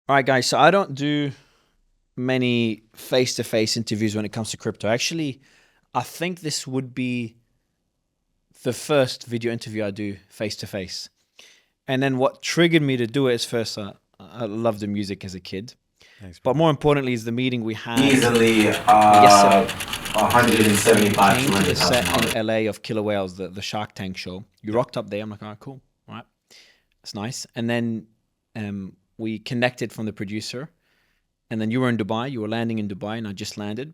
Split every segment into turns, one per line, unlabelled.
All right, guys. So I don't do many face-to-face interviews when it comes to crypto. Actually, I think this would be the first video interview I do face-to-face. And then what triggered me to do it is first, I loved the music as a kid.
Thanks,
But
bro.
more importantly is the meeting we had
Easily
yesterday. You
175,
came to the set in
$200,000.
LA of Killer Whales, the Shark Tank show. You
Yep.
rocked up there. I'm like, all right, cool. All right. That's nice. And then we connected from the producer. And then you were in Dubai. You were landing in Dubai, and I just landed.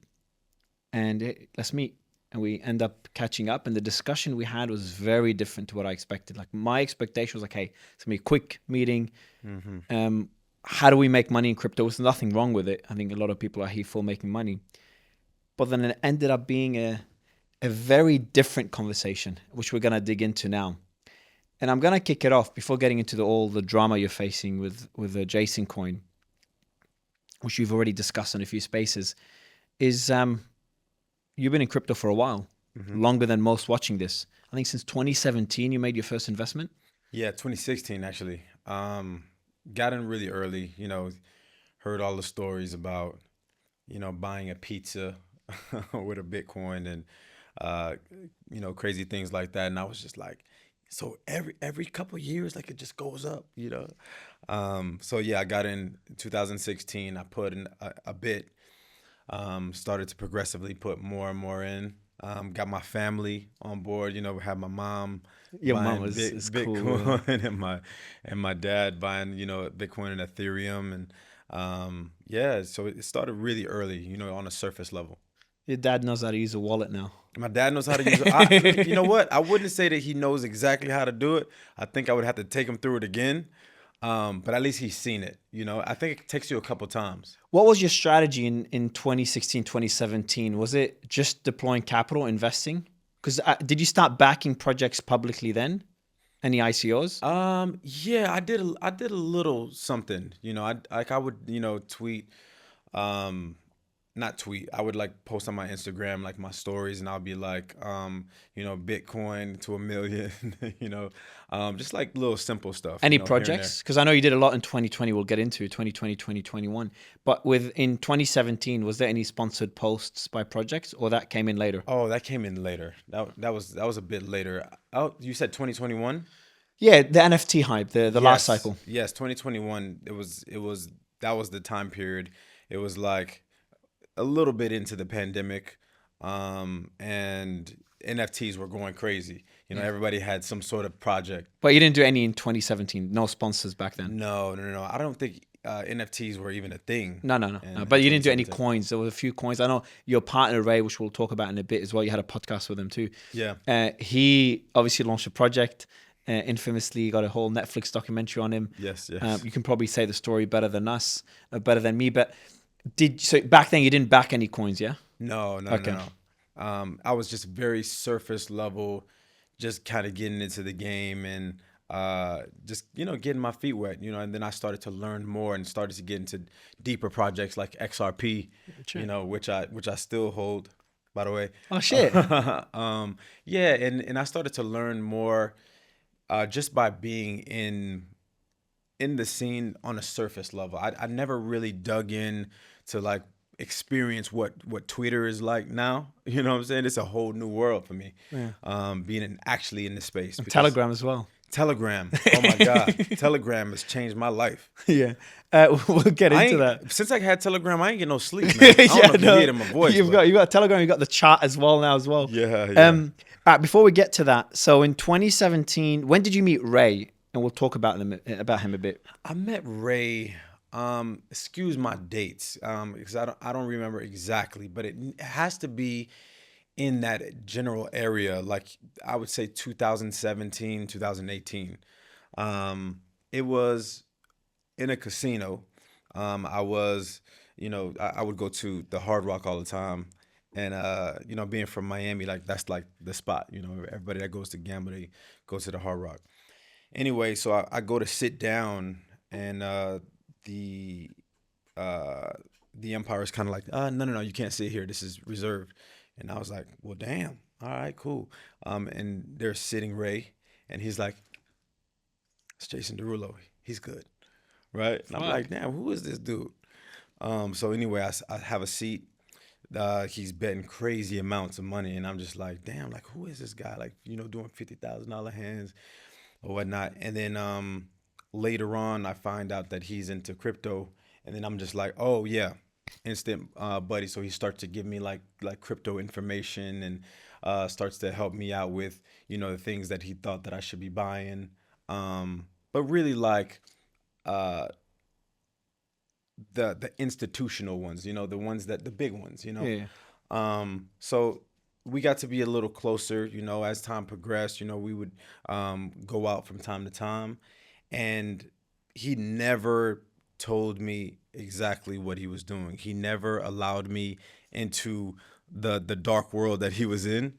And let's meet. And we end up catching up. And the discussion we had was very different to what I expected. Like my expectation was like, hey, it's gonna be a quick meeting.
Mm-hmm.
How do we make money in crypto? There's nothing wrong with it. I think a lot of people are here for making money. But then it ended up being a very different conversation, which we're gonna dig into now. And I'm gonna kick it off before getting into all the drama you're facing with the Jason coin, which you've already discussed in a few spaces. Is you've been in crypto for a while,
Mm-hmm.
longer than most watching this. I think since 2017 you made your first investment.
Yeah, 2016 actually. Got in really early. Heard all the stories about buying a pizza with a Bitcoin and uh, crazy things like that. And I was just like, so every couple of years, like it just goes up. So yeah, I got in 2016. I put in a bit. Started to progressively put more and more in. Got my family on board. Had my mom
Your mum
buying
is cool. Yeah.
Bitcoin and my dad buying Bitcoin and Ethereum and so it started really early. On a surface level.
Your dad knows how to use a wallet now.
My dad knows how to use it. You know what? I wouldn't say that he knows exactly how to do it. I think I would have to take him through it again. But at least he's seen it. I think it takes you a couple times.
What was your strategy in 2016, 2017? Was it just deploying capital, investing? Because did you start backing projects publicly then? Any ICOs?
Yeah, I did a little something. I would, tweet, um, not tweet. I would like post on my Instagram like my stories, and I'll be like, Bitcoin to 1 million, just like little simple stuff,
Any
here and there.
projects? Because I know you did a lot in 2020. We'll get into 2020, 2021. But in 2017, was there any sponsored posts by projects, or that came in later?
Oh, that came in later. That was a bit later. Oh, you said 2021?
Yeah, the NFT hype, the last
Yes,
cycle.
yes, 2021. It was that was the time period. It was like a little bit into the pandemic, and NFTs were going crazy.
Yeah.
Everybody had some sort of project.
But you didn't do any in 2017. No sponsors back then.
No, no, no, no. I don't think NFTs were even a thing
No, no, no, no.
in
But you didn't do any
2017.
coins. There was a few coins. I know your partner Ray, which we'll talk about in a bit as well. You had a podcast with him too.
Yeah.
He obviously launched a project. Infamously, got a whole Netflix documentary on him.
Yes, yes.
You can probably say the story better than us, better than me. But so back then you didn't back any coins, yeah?
No, no,
Okay.
no, no. I was just very surface level, just kind of getting into the game and just getting my feet wet. And then I started to learn more and started to get into deeper projects like XRP,
Sure.
which I still hold, by the way.
Oh shit.
Yeah, and I started to learn more just by being in the scene on a surface level. I never really dug in to like experience what Twitter is like now. You know what I'm saying? It's a whole new world for me.
Yeah.
Being actually in the space
And
because
Telegram as well.
Telegram. Oh my God, Telegram has changed my life.
Yeah. We'll get
I
into that.
ain't since I had Telegram, I ain't get no sleep, man. I don't know if you hear it in my voice.
You've
But
got Telegram. You've got the chat as well now as well.
yeah, yeah.
All right, before we get to that, so in 2017, when did you meet Ray? And we'll talk about him a bit.
I met Ray. Excuse my dates, because I don't remember exactly, but it has to be in that general area, like I would say 2017, 2018. It was in a casino. I was, I would go to the Hard Rock all the time. And being from Miami, like that's like the spot. Everybody that goes to gamble, they go to the Hard Rock. Anyway, so I go to sit down, and the uh, the umpire is kind of like, no, no, no, you can't sit here. This is reserved. And I was like, well, damn. All right, cool. And they're sitting Ray, and he's like, it's Jason Durelo. He's good. right? And I'm like,
Fuck.
damn, who is this dude? So anyway, I have a seat. He's betting crazy amounts of money, and I'm just like, damn, like who is this guy? Like, doing $50,000 hands or whatnot. And then later on, I find out that he's into crypto, and then I'm just like, oh yeah, instant buddy. So he starts to give me like crypto information and starts to help me out with the things that he thought that I should be buying. But really like uh, the institutional ones, the ones that the big ones,
Yeah.
So we got to be a little closer, as time progressed. We would go out from time to time, and he never told me exactly what he was doing. He never allowed me into the dark world that he was in.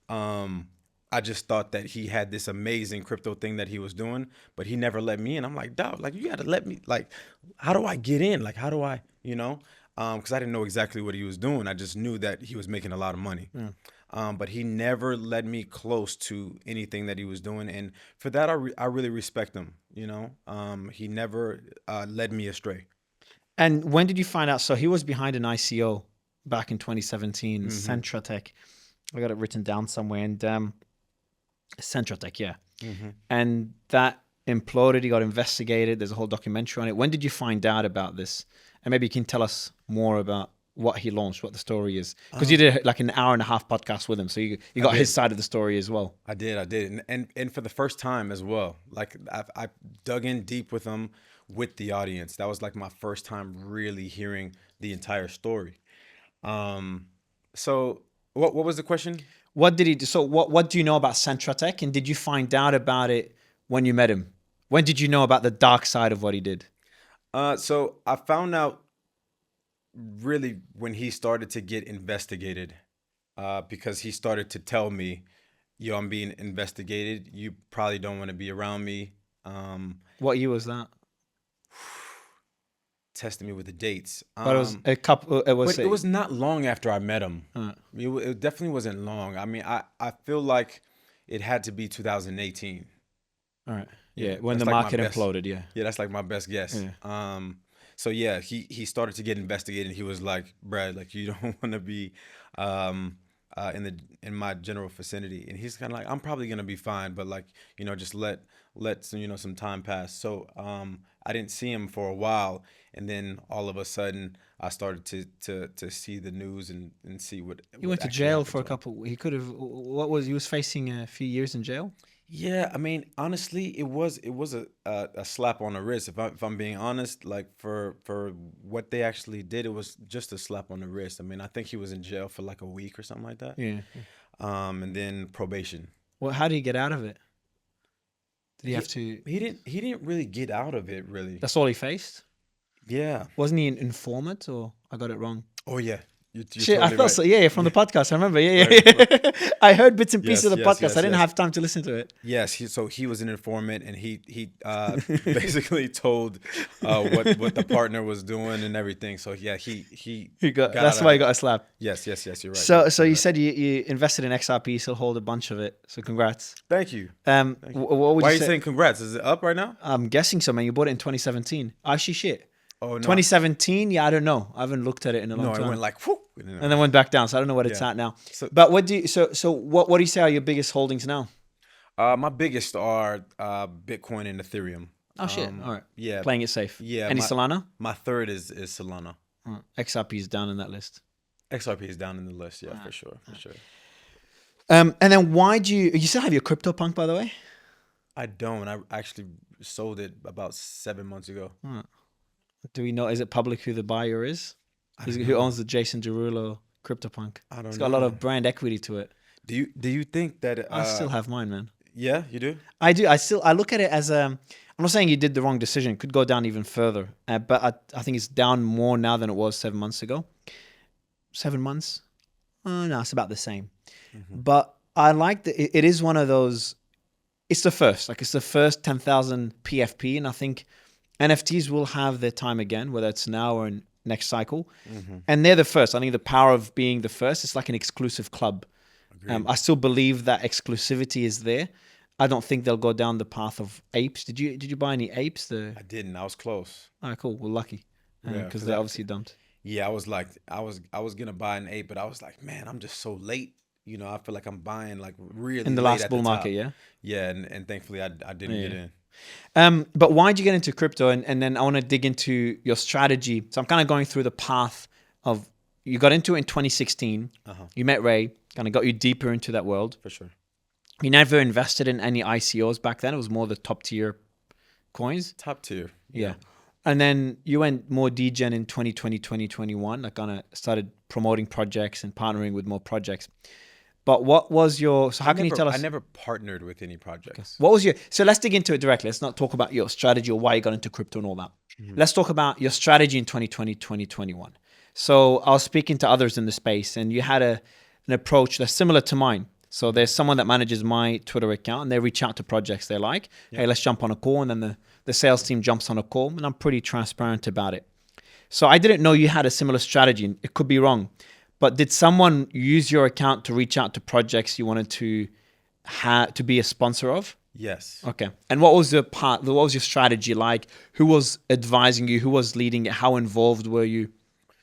Um, I just thought that he had this amazing crypto thing that he was doing, but he never let me in. I'm like, dog, like you got to let me. Like, how do I get in? Like, how do I, Because I didn't know exactly what he was doing. I just knew that he was making a lot of money.
Yeah.
But he never led me close to anything that he was doing, and for that, I really respect him. He never led me astray.
And when did you find out? So he was behind an ICO back in 2017,
Hmm.
Centratech. I got it written down somewhere. And Centratech, yeah.
Hmm.
And that imploded. He got investigated. There's a whole documentary on it. When did you find out about this? And maybe you can tell us more about what he launched, what the story is. Because you
Um,
did like an hour and a half podcast with him. So you
I
got his
did.
side of the story as well.
I did, and for the first time as well. Like I dug in deep with them, with the audience. That was like my first time really hearing the entire story. Um, so what was the question?
What did he do? So what do you know about Centratech? And did you find out about it when you met him? When did you know about the dark side of what he did?
So I found out really when he started to get investigated, because he started to tell me, "Yo, I'm being investigated. You probably don't want to be around me." Um,
What year was that?
Testing me with the dates.
But it was a couple. It was
But it
a.
was not long after I met him.
Uh,
It definitely wasn't long. I mean, I feel like it had to be 2018.
all right.
Yeah,
Yeah, when the
that's like my
market
best.
imploded. Yeah.
Yeah, that's like my best guess.
Yeah.
So yeah, he started to get investigated. He was like, Brad, like you don't want to be, um, in my general vicinity. And he's kind of like, I'm probably gonna be fine, but like, just let some, some time pass. So I didn't see him for a while, and then all of a sudden, I started to see the news and see what
He
what
went to
actually
jail
happened
for a
to him.
couple. He could have. What was he was facing a few years in jail?
Yeah, I mean, honestly, it was a slap on the wrist. If I'm being honest, like for what they actually did, it was just a slap on the wrist. I mean, I think he was in jail for like a week or something like that.
Yeah.
And then probation.
Well, how did he get out of it? Did he
He
have to?
he didn't really get out of it really.
That's all he faced.
Yeah.
Wasn't he an informant, or I got it wrong?
Oh yeah. You're
Shit, I
totally
thought
right.
so. Yeah, yeah, from
Yeah.
the podcast. I remember. Yeah,
Right.
yeah, yeah. I heard bits and pieces of
Yes.
the
Yes.
podcast. I
Yes.
didn't
Yes.
have time to listen to it.
Yes, so he was an informant, and he basically told what the partner was doing and everything. So yeah, he
He got.
got out
That's why he
of.
got a slap.
Yes, yes, yes. You're right. You're
So
totally
you
right.
said you invested in XRP, still hold a bunch of it. So congrats.
Thank you. Thank you.
What would
Why
you
are you
say?
saying congrats? Is it up right now?
I'm guessing so, man. You bought it in 2017. Actually, shit.
Oh no,
2017. Yeah, I don't know. I haven't looked at it in a long
no, it
time.
went like whoop,
And then went back down. So I don't know what it's
yeah.
at now.
So
But what do you? So what do you say are your biggest holdings now?
my biggest are Bitcoin and Ethereum.
Oh shit. All right.
Yeah,
Playing it safe.
yeah.
Any Solana?
My third is Solana.
XRP is down in that list.
XRP is down in the list. Yeah, for sure, for sure.
And then why do you still have your CryptoPunk, by the way?
I don't. I actually sold it about 7 months ago.
Do we know? Is it public who the buyer is?
I don't
Who
know.
owns the Jason Derulo CryptoPunk?
I
It's
don't
got a lot
know.
of brand equity to it.
Do you think that
I still have mine, man.
yeah, you do?
I do. I look at it as I'm not saying you did the wrong decision. It could go down even further, but I think it's down more now than it was 7 months ago. 7 months? No, it's about the same. But I like that it is one of those. It's the first, like it's the first 10,000 PFP, and I think NFTs will have their time again, whether it's now or in next cycle. And they're the first. I think the power of being the first, it's like an exclusive club.
Agreed.
I still believe that exclusivity is there. I don't think they'll go down the path of apes. Did you buy any apes?
I didn't. I was close.
All right, cool. We're lucky
Yeah,
because
because
they obviously don't.
yeah, I was like, I was gonna buy an eight, but I was like, man, I'm just so late. I feel like I'm buying like
In
really
the
late
last
at the
bull market,
top.
yeah.
Yeah, and thankfully I didn't get
Yeah.
in.
But why did you get into crypto? And then I want to dig into your strategy. So I'm kind of going through the path of you got into it in 2016.
Uh-huh.
You met Ray, kind of got you deeper into that world.
For sure.
You never invested in any ICOs back then. It was more the top tier coins.
Top tier.
Yeah.
Yep.
And then you went more degen in 2020, 2021. Like kind of started promoting projects and partnering with more projects. But what was your, so how can you tell
I
us,
never partnered with any projects.
what was your, so let's dig into it directly. Let's not talk about your strategy or why you got into crypto and all that.
Mhm.
Let's talk about your strategy in 2020, 2021. So I was speaking to others in the space and you had an approach that's similar to mine. So there's someone that manages my Twitter account and they reach out to projects they like.
Yep.
Hey, let's jump on a call. And then the sales team jumps on a call and I'm pretty transparent about it. So I didn't know you had a similar strategy. It could be wrong. But did someone use your account to reach out to projects you wanted to be a sponsor of?
Yes.
Okay. And what was what was your strategy like? Who was advising you? Who was leading it? How involved were you?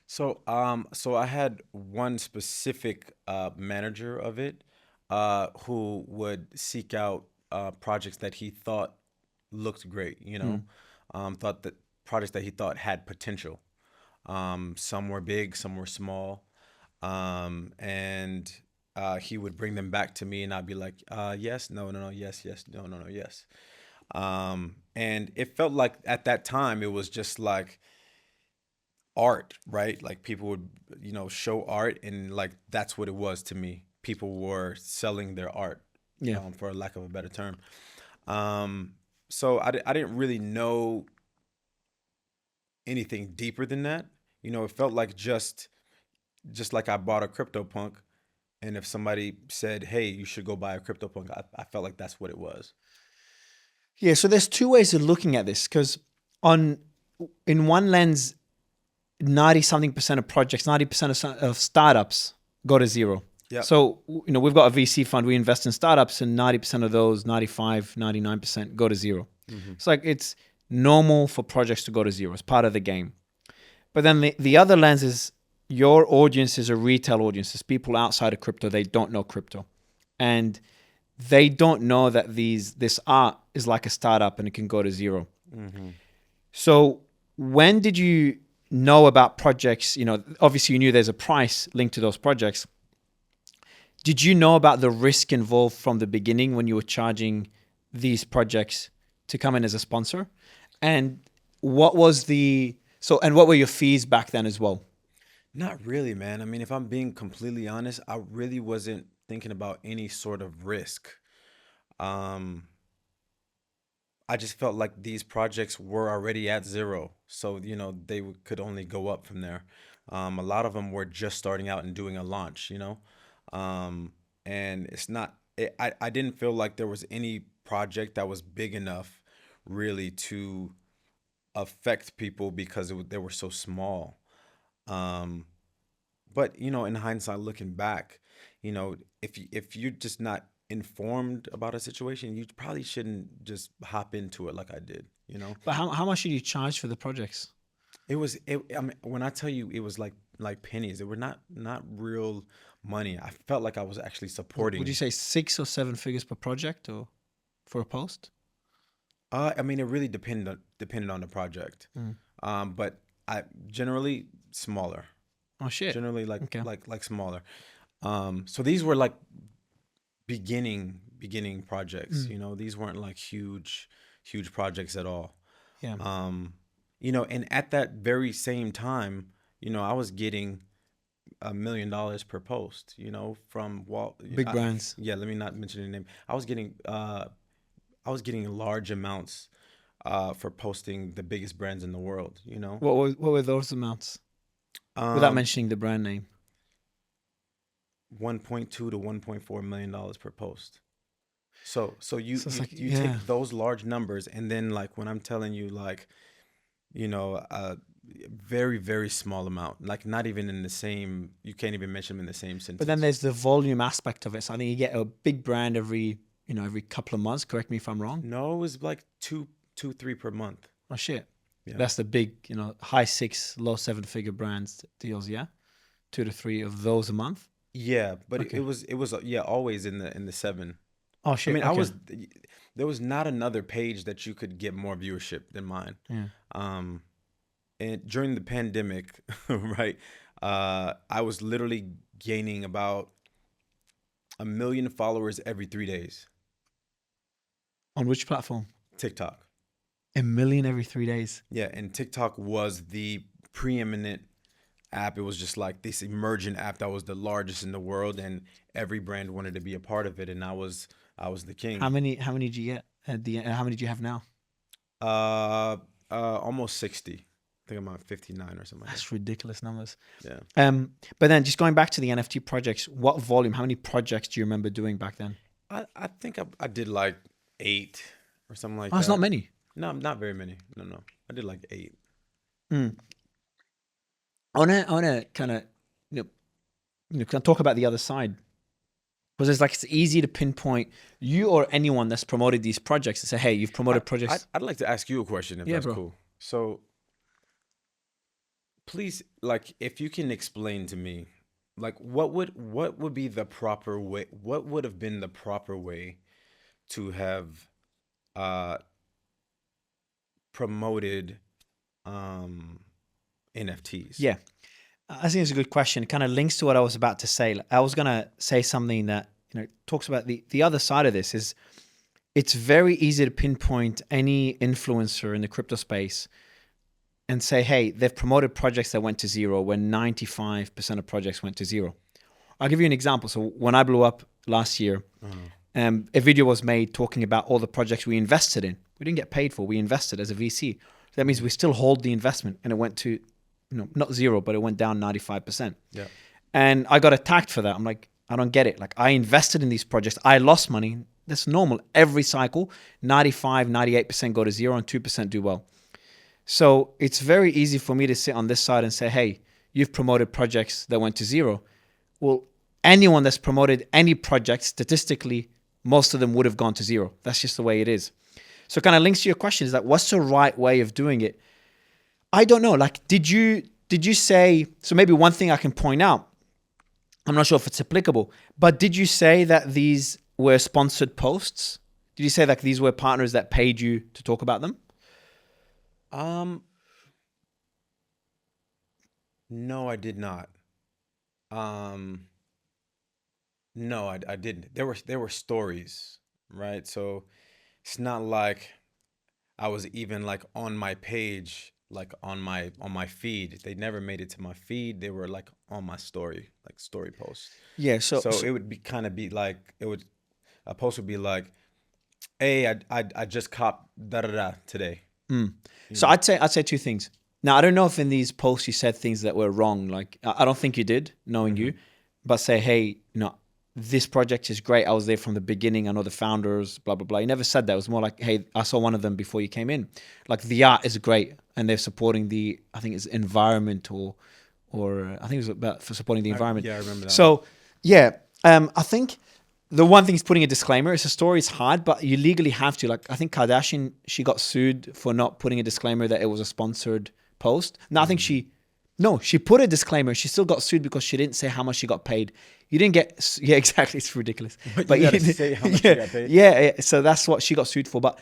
So I had one specific manager of it, who would seek out projects that he thought looked great. Thought that projects that he thought had potential. Some were big, some were small, and he would bring them back to me, and I'd be like, yes, no, no, no, yes, yes, no, no, no, yes. And it felt like at that time it was just like art, right? Like people would, show art, and like that's what it was to me. People were selling their art,
Yeah.
for lack of a better term. Um, so I didn't really know anything deeper than that. It felt like just like I bought a CryptoPunk, and if somebody said, "Hey, you should go buy a CryptoPunk," I felt like that's what it was.
Yeah. So there's two ways of looking at this because on in one lens, 90 something percent of projects, 90% of startups go to zero.
Yep.
So, we've got a VC fund, we invest in startups and 90% of those, 95, 99% go to zero.
Hmm.
It's like it's normal for projects to go to zero. It's part of the game. But then the other lens is your audience is a retail audience. It's people outside of crypto. They don't know crypto. And they don't know that this art is like a startup and it can go to zero.
Hmm.
So when did you know about projects? Obviously you knew there's a price linked to those projects. Did you know about the risk involved from the beginning when you were charging these projects to come in as a sponsor? And what was and what were your fees back then as well?
Not really, man. I mean, if I'm being completely honest, I really wasn't thinking about any sort of risk. Um, I just felt like these projects were already at zero, so they could only go up from there. A lot of them were just starting out and doing a launch, um, and it's not. I didn't feel like there was any project that was big enough, really, to affect people because they were so small. Um, but in hindsight, looking back, if you're just not informed about a situation, you probably shouldn't just hop into it like I did.
But how much did you charge for the projects?
I mean, when I tell you, it was like pennies. They were not real money. I felt like I was actually
Would you
supporting.
say 6 or 7 figures per project or for a post?
I mean, it really depended on the project.
Mm.
But I generally smaller.
Oh shit.
Generally
Okay.
like smaller. So these were like beginning projects.
Mm.
These weren't like huge projects at all.
Yeah.
And at that very same time, I was getting $1 million per post. From Walt.
Big brands.
Yeah, let me not mention the name. I was getting large amounts for posting the biggest brands in the world.
What were those amounts? Without
Um,
mentioning the brand name.
1.2 to $1.4 million per post. So you
So it's
you
like,
you
yeah.
take those large numbers, and then like when I'm telling you, like, a very very small amount, like not even in the same. You can't even mention them in the same
But then
sentence.
there's the volume aspect of it. So I think you get a big brand every every couple of months. Correct me if I'm wrong.
No, it was like two, three per month.
Oh shit.
Yeah.
That's the big, high six, low seven-figure brands deals, yeah? 2 to 3 of those a month.
Yeah, but
Okay.
it was yeah, always in the seven.
Oh
I
shit.
mean,
Okay.
there was not another page that you could get more viewership than mine.
Yeah.
Um, and during the pandemic, right, I was literally gaining about 1 million followers every 3 days.
On which platform?
TikTok.
1 million every 3 days.
Yeah, and TikTok was the preeminent app. It was just like this emergent app that was the largest in the world, and every brand wanted to be a part of it, and I was the
How
king.
many? How many did you get? How many do you have now?
Uh, Almost 60. I think I'm at 59 or something like
That's ridiculous numbers.
that.
But then just going back to the NFT projects, what volume? How many projects do you remember doing back then?
I think I did like 8 or something like
Oh, it's not
that.
many.
No, not very many. No. I did like 8.
Mm. I wanna kind of, kind of talk about the other side because it's easy to pinpoint you or anyone that's promoted these projects and say, hey, you've
I,
promoted projects.
I'd like to ask you a question if
Yeah,
that's
bro.
cool. So please, like, if you can explain to me, like, what would be the proper way? What would have been the proper way to have uh promoted um NFTs?
Yeah. I think it's a good question. It kind of links to what I was about to say. I was going to say something that, talks about the other side of this is it's very easy to pinpoint any influencer in the crypto space and say, hey, they've promoted projects that went to zero when 95% of projects went to zero. I'll give you an example. So when I blew up last year,
Uh-huh.
a video was made talking about all the projects we invested in. We didn't get paid for. We invested as a VC. So that means we still hold the investment, and it went to, not zero, but it went down 95%.
Yeah.
And I got attacked for that. I'm like, I don't get it. Like, I invested in these projects. I lost money. That's normal. Every cycle, 95, 98% go to zero and 2% do well. So it's very easy for me to sit on this side and say, hey, you've promoted projects that went to zero. Well, anyone that's promoted any project, statistically, most of them would have gone to zero. That's just the way it is. So it kind of links to your question is like, what's the right way of doing it? I don't know. Like, did you say, so maybe one thing I can point out, I'm not sure if it's applicable, but did you say that these were sponsored posts? Did you say like these were partners that paid you to talk about them?
Um, no, I did not. Um, no, I didn't. There were stories, right? So it's not like I was even like on my page, like on my feed. They never made it to my feed. They were like on my story, like story posts.
Yeah. So,
So
so
it would be kind of be like a post would be like, "Hey, I just copped da da da today."
mm.
You
So
know.
I'd say two things. Now I don't know if in these posts you said things that were wrong. Like I don't think you did, knowing
Hmm.
you, but say, hey, this project is great. I was there from the beginning. I know the founders, blah blah blah. You never said that. It was more like, hey, I saw one of them before you came in. Like the art is great, and they're supporting the, I think it's environment or I think it was about for supporting the environment.
Yeah, I remember that one.
So yeah, I think the one thing is putting a disclaimer. It's a story is hard, but you legally have to. Like I think Kardashian, she got sued for not putting a disclaimer that it was a sponsored post. Now I think
Hmm.
she put a disclaimer. She still got sued because she didn't say how much she got paid. You didn't get, yeah, exactly. It's ridiculous.
But
But
you
you,
gotta say how much you
yeah,
got paid.
yeah. So that's what she got sued for. But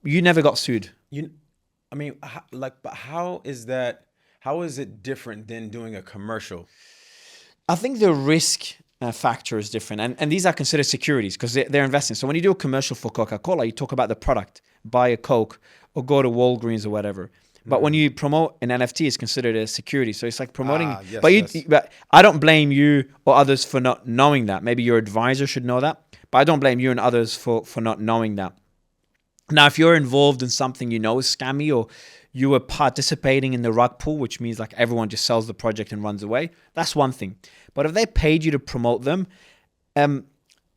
you never got sued.
You, I mean, like, but how is that? How is it different than doing a commercial?
I think the risk factor is different, and these are considered securities because they're investing. So when you do a commercial for Coca-Cola, you talk about the product, buy a Coke, or go to Walgreens or whatever. But when
Hmm.
you promote an NFT, it's considered a security. So it's like promoting.
Ah,
But
yes, yes.
but I don't blame you or others for not knowing that. Maybe your advisor should know that, but I don't blame you and others for not knowing that. Now, if you're involved in something you know is scammy or you were participating in the rug pull, which means like everyone just sells the project and runs away, that's one thing. But if they paid you to promote them, um,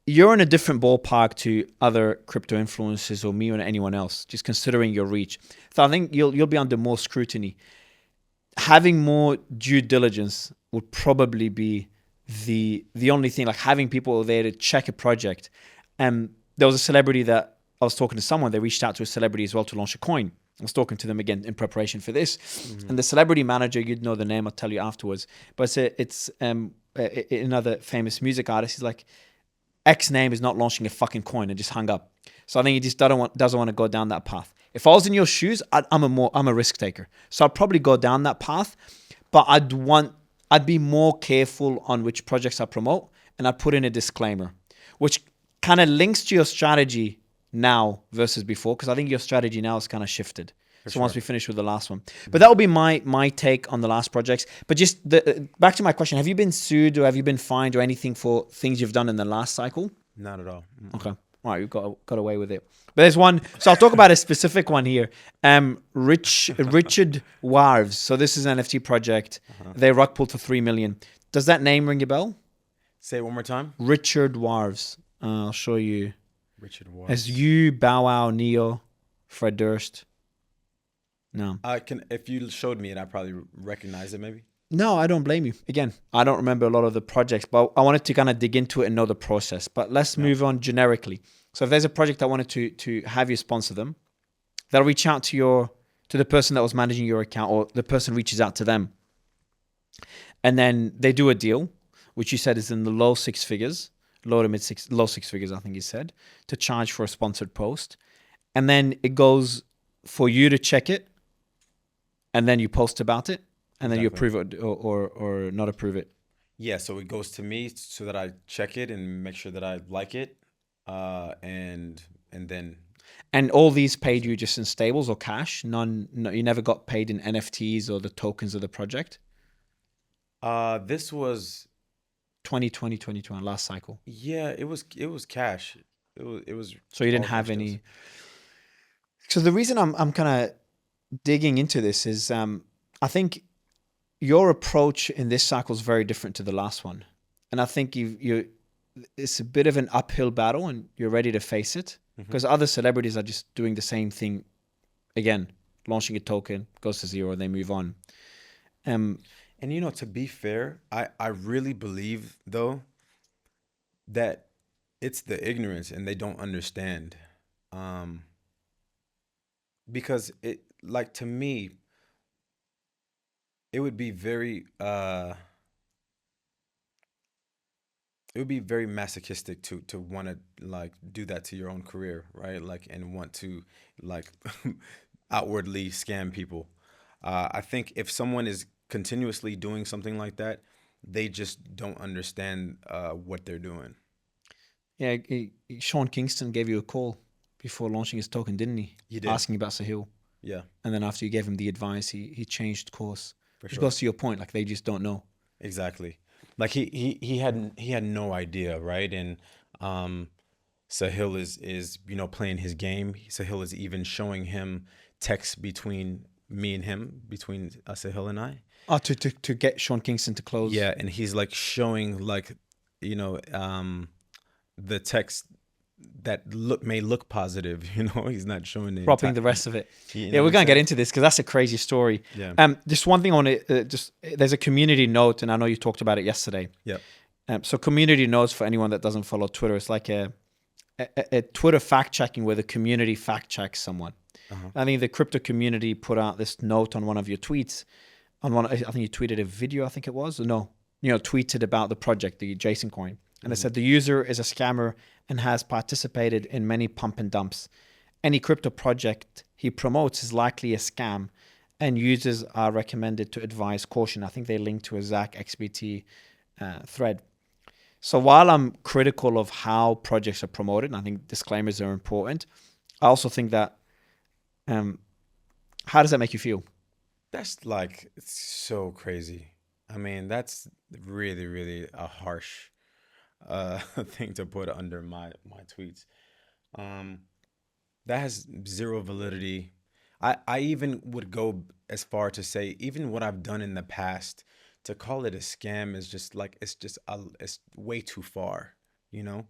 you're in a different ballpark to other crypto influencers or me or anyone else, just considering your reach. So I think you'll be under more scrutiny. Having more due diligence would probably be the only thing, like having people there to check a project. there was a celebrity that I was talking to someone. They reached out to a celebrity as well to launch a coin. I was talking to them again in preparation for this,
Mm-hmm.
and the celebrity manager, you'd know the name. I'll tell you afterwards. But another famous music artist. He's like, X name is not launching a fucking coin, and just hung up. So I think he just doesn't want to go down that path. If I was in your shoes, I'm a risk taker. So I'd probably go down that path, but I'd be more careful on which projects I promote, and I'd put in a disclaimer, which kind of links to your strategy now versus before, because I think your strategy now has kind of shifted.
For
So once
sure.
we finish with the last one, but that will be my take on the last projects. But just back to my question: have you been sued or have you been fined or anything for things you've done in the last cycle?
Not at all.
Okay.
Mm-mm.
All right, we've got away with it. But there's one. So I'll talk about a specific one here. Richard Warves. So this is an NFT project.
Uh-huh.
They rug pulled for 3 million. Does that name ring a bell?
Say it one more time.
Richard Warves. I'll show you.
Richard
As
Watts.
you, Bow Wow, Neo, Fred Durst. No.
I can. If you showed me it, I probably recognize it. Maybe.
No, I don't blame you. Again, I don't remember a lot of the projects, but I wanted to kind of dig into it and know the process. But let's
Yeah.
move on generically. So if there's a project I wanted to have you sponsor them, they'll reach out to the person that was managing your account, or the person reaches out to them. And then they do a deal, which you said is in the low six figures, low six figures, I think you said, to charge for a sponsored post. And then it goes for you to check it, and then you post about it, and then you
Exactly.
approve it or not approve it.
Yeah. So it goes to me so that I check it and make sure that I like it. And then
And all these paid you just in stables or cash? None, no, you never got paid in NFTs or the tokens of the project?
this was
2020, 2021, last cycle.
yeah. It was cash. It was
So you didn't
all
have
cash deals.
any. So the reason I'm kind of digging into this is I think your approach in this cycle is very different to the last one. And I think you it's a bit of an uphill battle and you're ready to face it
Hmm.
because other celebrities are just doing the same thing again, launching a token, goes to zero, they move on. Um,
And to be fair, I really believe though that it's the ignorance and they don't understand. Um, because it like to me, it would be very it would be very masochistic to want to like do that to your own career, right? Like and want to like outwardly scam people. I think if someone is continuously doing something like that, they just don't understand what they're doing.
yeah, Sean Kingston gave you a call before launching his token, didn't he?
You did,
Asking about Sahil.
yeah,
And then after you gave him the advice, he changed course.
for
Which
sure.
goes to your point, like they just don't know.
Exactly. Like he had no idea, right? And um Sahil is playing his game. Sahil is even showing him texts between me and him, between Sahil and I.
Oh, to get Sean Kingston to close,
Yeah, and he's like showing like you know the text that may look positive. He's not showing the
dropping
entire.
the rest of it.
You know
Yeah,
what
we're
I'm
gonna get
saying?
into this because that's a crazy story.
Yeah.
Just one thing I want to just there's a community note, and I know you talked about it yesterday.
Yeah.
So community notes for anyone that doesn't follow Twitter, it's like a Twitter fact checking where the community fact checks someone.
Uh-huh.
I think the crypto community put out this note on one of your tweets. On one, I think you tweeted a video. I think it was, or no, tweeted about the project, the Jason coin, and it
Hmm.
said the user is a scammer and has participated in many pump and dumps. Any crypto project he promotes is likely a scam, and users are recommended to advise caution. I think they linked to a Zach XBT thread. So while I'm critical of how projects are promoted, and I think disclaimers are important, I also think that um, how does that make you feel?
That's like it's so crazy. I mean, that's really, really a harsh thing to put under my tweets. Um, that has zero validity. I even would go as far to say even what I've done in the past to call it a scam is just like it's way too far, you know?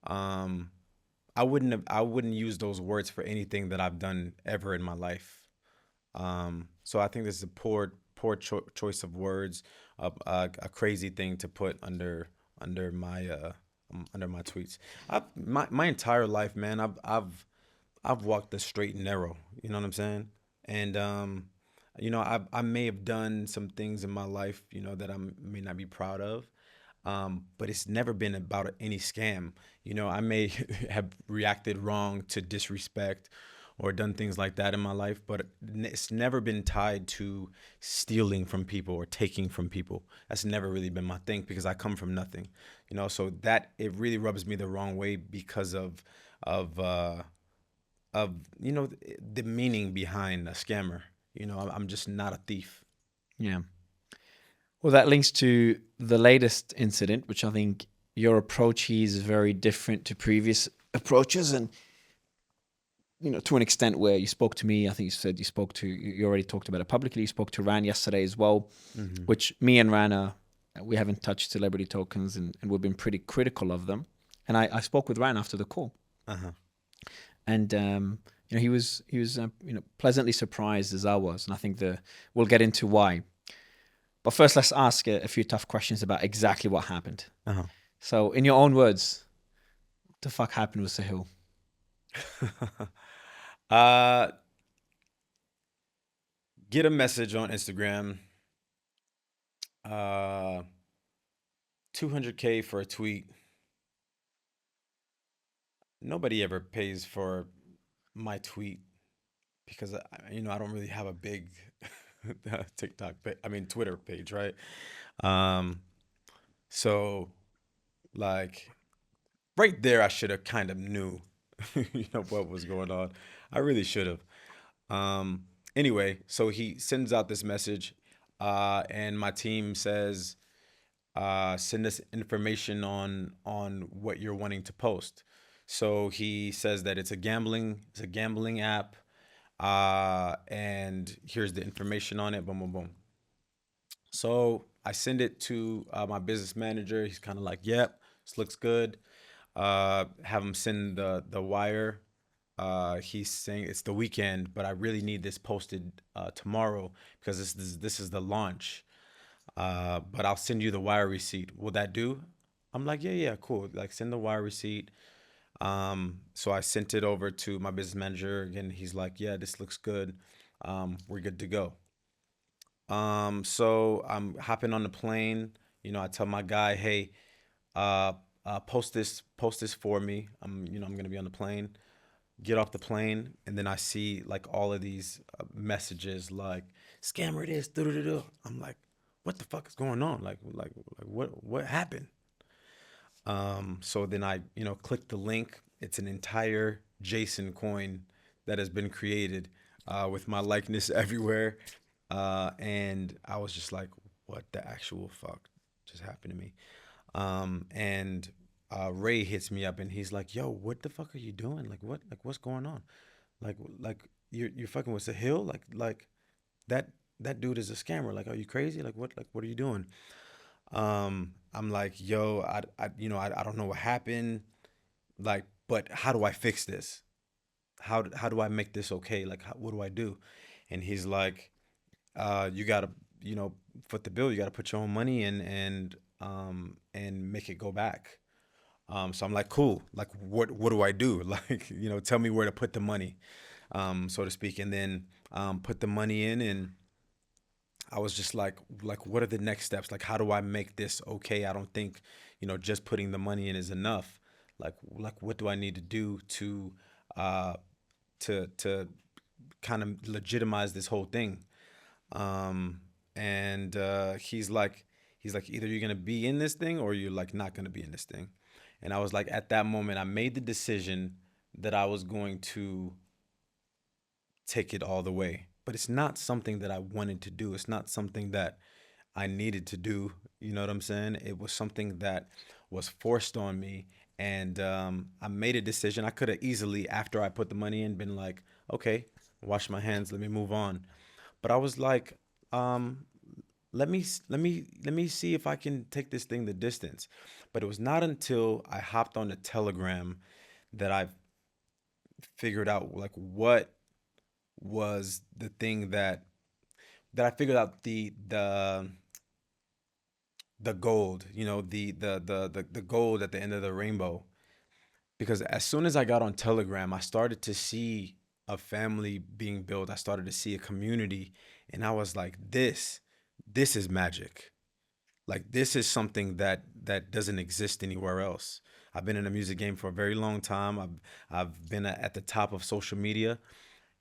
Um, I wouldn't use those words for anything that I've done ever in my life. So I think this is a poor choice of words, a crazy thing to put under my under my tweets. My entire life, man. I've walked the straight and narrow. You know what I'm saying? And I may have done some things in my life, that may not be proud of. But it's never been about any scam. I may have reacted wrong to disrespect or done things like that in my life, but it's never been tied to stealing from people or taking from people. That's never really been my thing because I come from nothing, So that it really rubs me the wrong way because of uh, of the meaning behind a scammer. I'm just not a thief.
Yeah. Well, that links to the latest incident, which I think your approach here is very different to previous approaches, and to an extent where you spoke to me. I think you said you already talked about it publicly. You spoke to Ran yesterday as well,
Hmm.
which me and Ran we haven't touched celebrity tokens, and we've been pretty critical of them. And I spoke with Ran after the call,
Uh-huh.
and he was pleasantly surprised as I was, and I think we'll get into why. But first, let's ask a few tough questions about exactly what happened.
Uh-huh.
So, in your own words, what the fuck happened with Sahil?
uh get a message on Instagram, uh 200K for a tweet. Nobody ever pays for my tweet because I don't really have a big Twitter page, right? Um so like right there I should have kind of knew what was going on. I really should have. Um anyway, so he sends out this message, and my team says, send us information on what you're wanting to post. So he says that it's a gambling app, and here's the information on it. Boom, boom, boom. So I send it to my business manager. He's kind of like, "Yep, this looks good." Have him send the wire. He's saying it's the weekend, but I really need this posted tomorrow because this is the launch. But I'll send you the wire receipt. Will that do? I'm like, yeah, yeah, cool. Like, send the wire receipt. So I sent it over to my business manager. Again, he's like, yeah, this looks good. We're good to go. So I'm hopping on the plane. I tell my guy, hey, uh, post this for me. I'm gonna be on the plane. Get off the plane, and then I see like all of these messages like scammer this, do. I'm like, what the fuck is going on? Like what happened? So then I click the link. It's an entire JSON coin that has been created with my likeness everywhere, and I was just like, what the actual fuck just happened to me? And Ray hits me up and he's like, "Yo, what the fuck are you doing? Like, what? Like, what's going on? Like you're fucking with Sahil? Like that that dude is a scammer. Like, are you crazy? Like what are you doing?" I'm like, "Yo, I don't know what happened. Like, but how do I fix this? How do I make this okay? Like, what do I do?" And he's like, "You gotta, you know, foot the bill. You gotta put your own money in and make it go back." So I'm like, cool. Like, what do I do? Like, tell me where to put the money, so to speak, and then put the money in. And I was just like, what are the next steps? Like, how do I make this okay? I don't think, just putting the money in is enough. Like, what do I need to do uh, to kind of legitimize this whole thing? And he's like, either you're gonna be in this thing or you're like not gonna be in this thing. And I was like, at that moment, I made the decision that I was going to take it all the way. But it's not something that I wanted to do. It's not something that I needed to do. You know what I'm saying? It was something that was forced on me. And I made a decision. I could have easily, after I put the money in, been like, okay, wash my hands, let me move on. But I was like, um, let me see if I can take this thing the distance. But it was not until I hopped on the Telegram that I figured out like what was the thing that I figured out the the gold, the gold at the end of the rainbow. Because as soon as I got on Telegram, I started to see a family being built. I started to see a community, and I was like, this is magic. Like this is something that doesn't exist anywhere else. I've been in the music game for a very long time. I've been at the top of social media.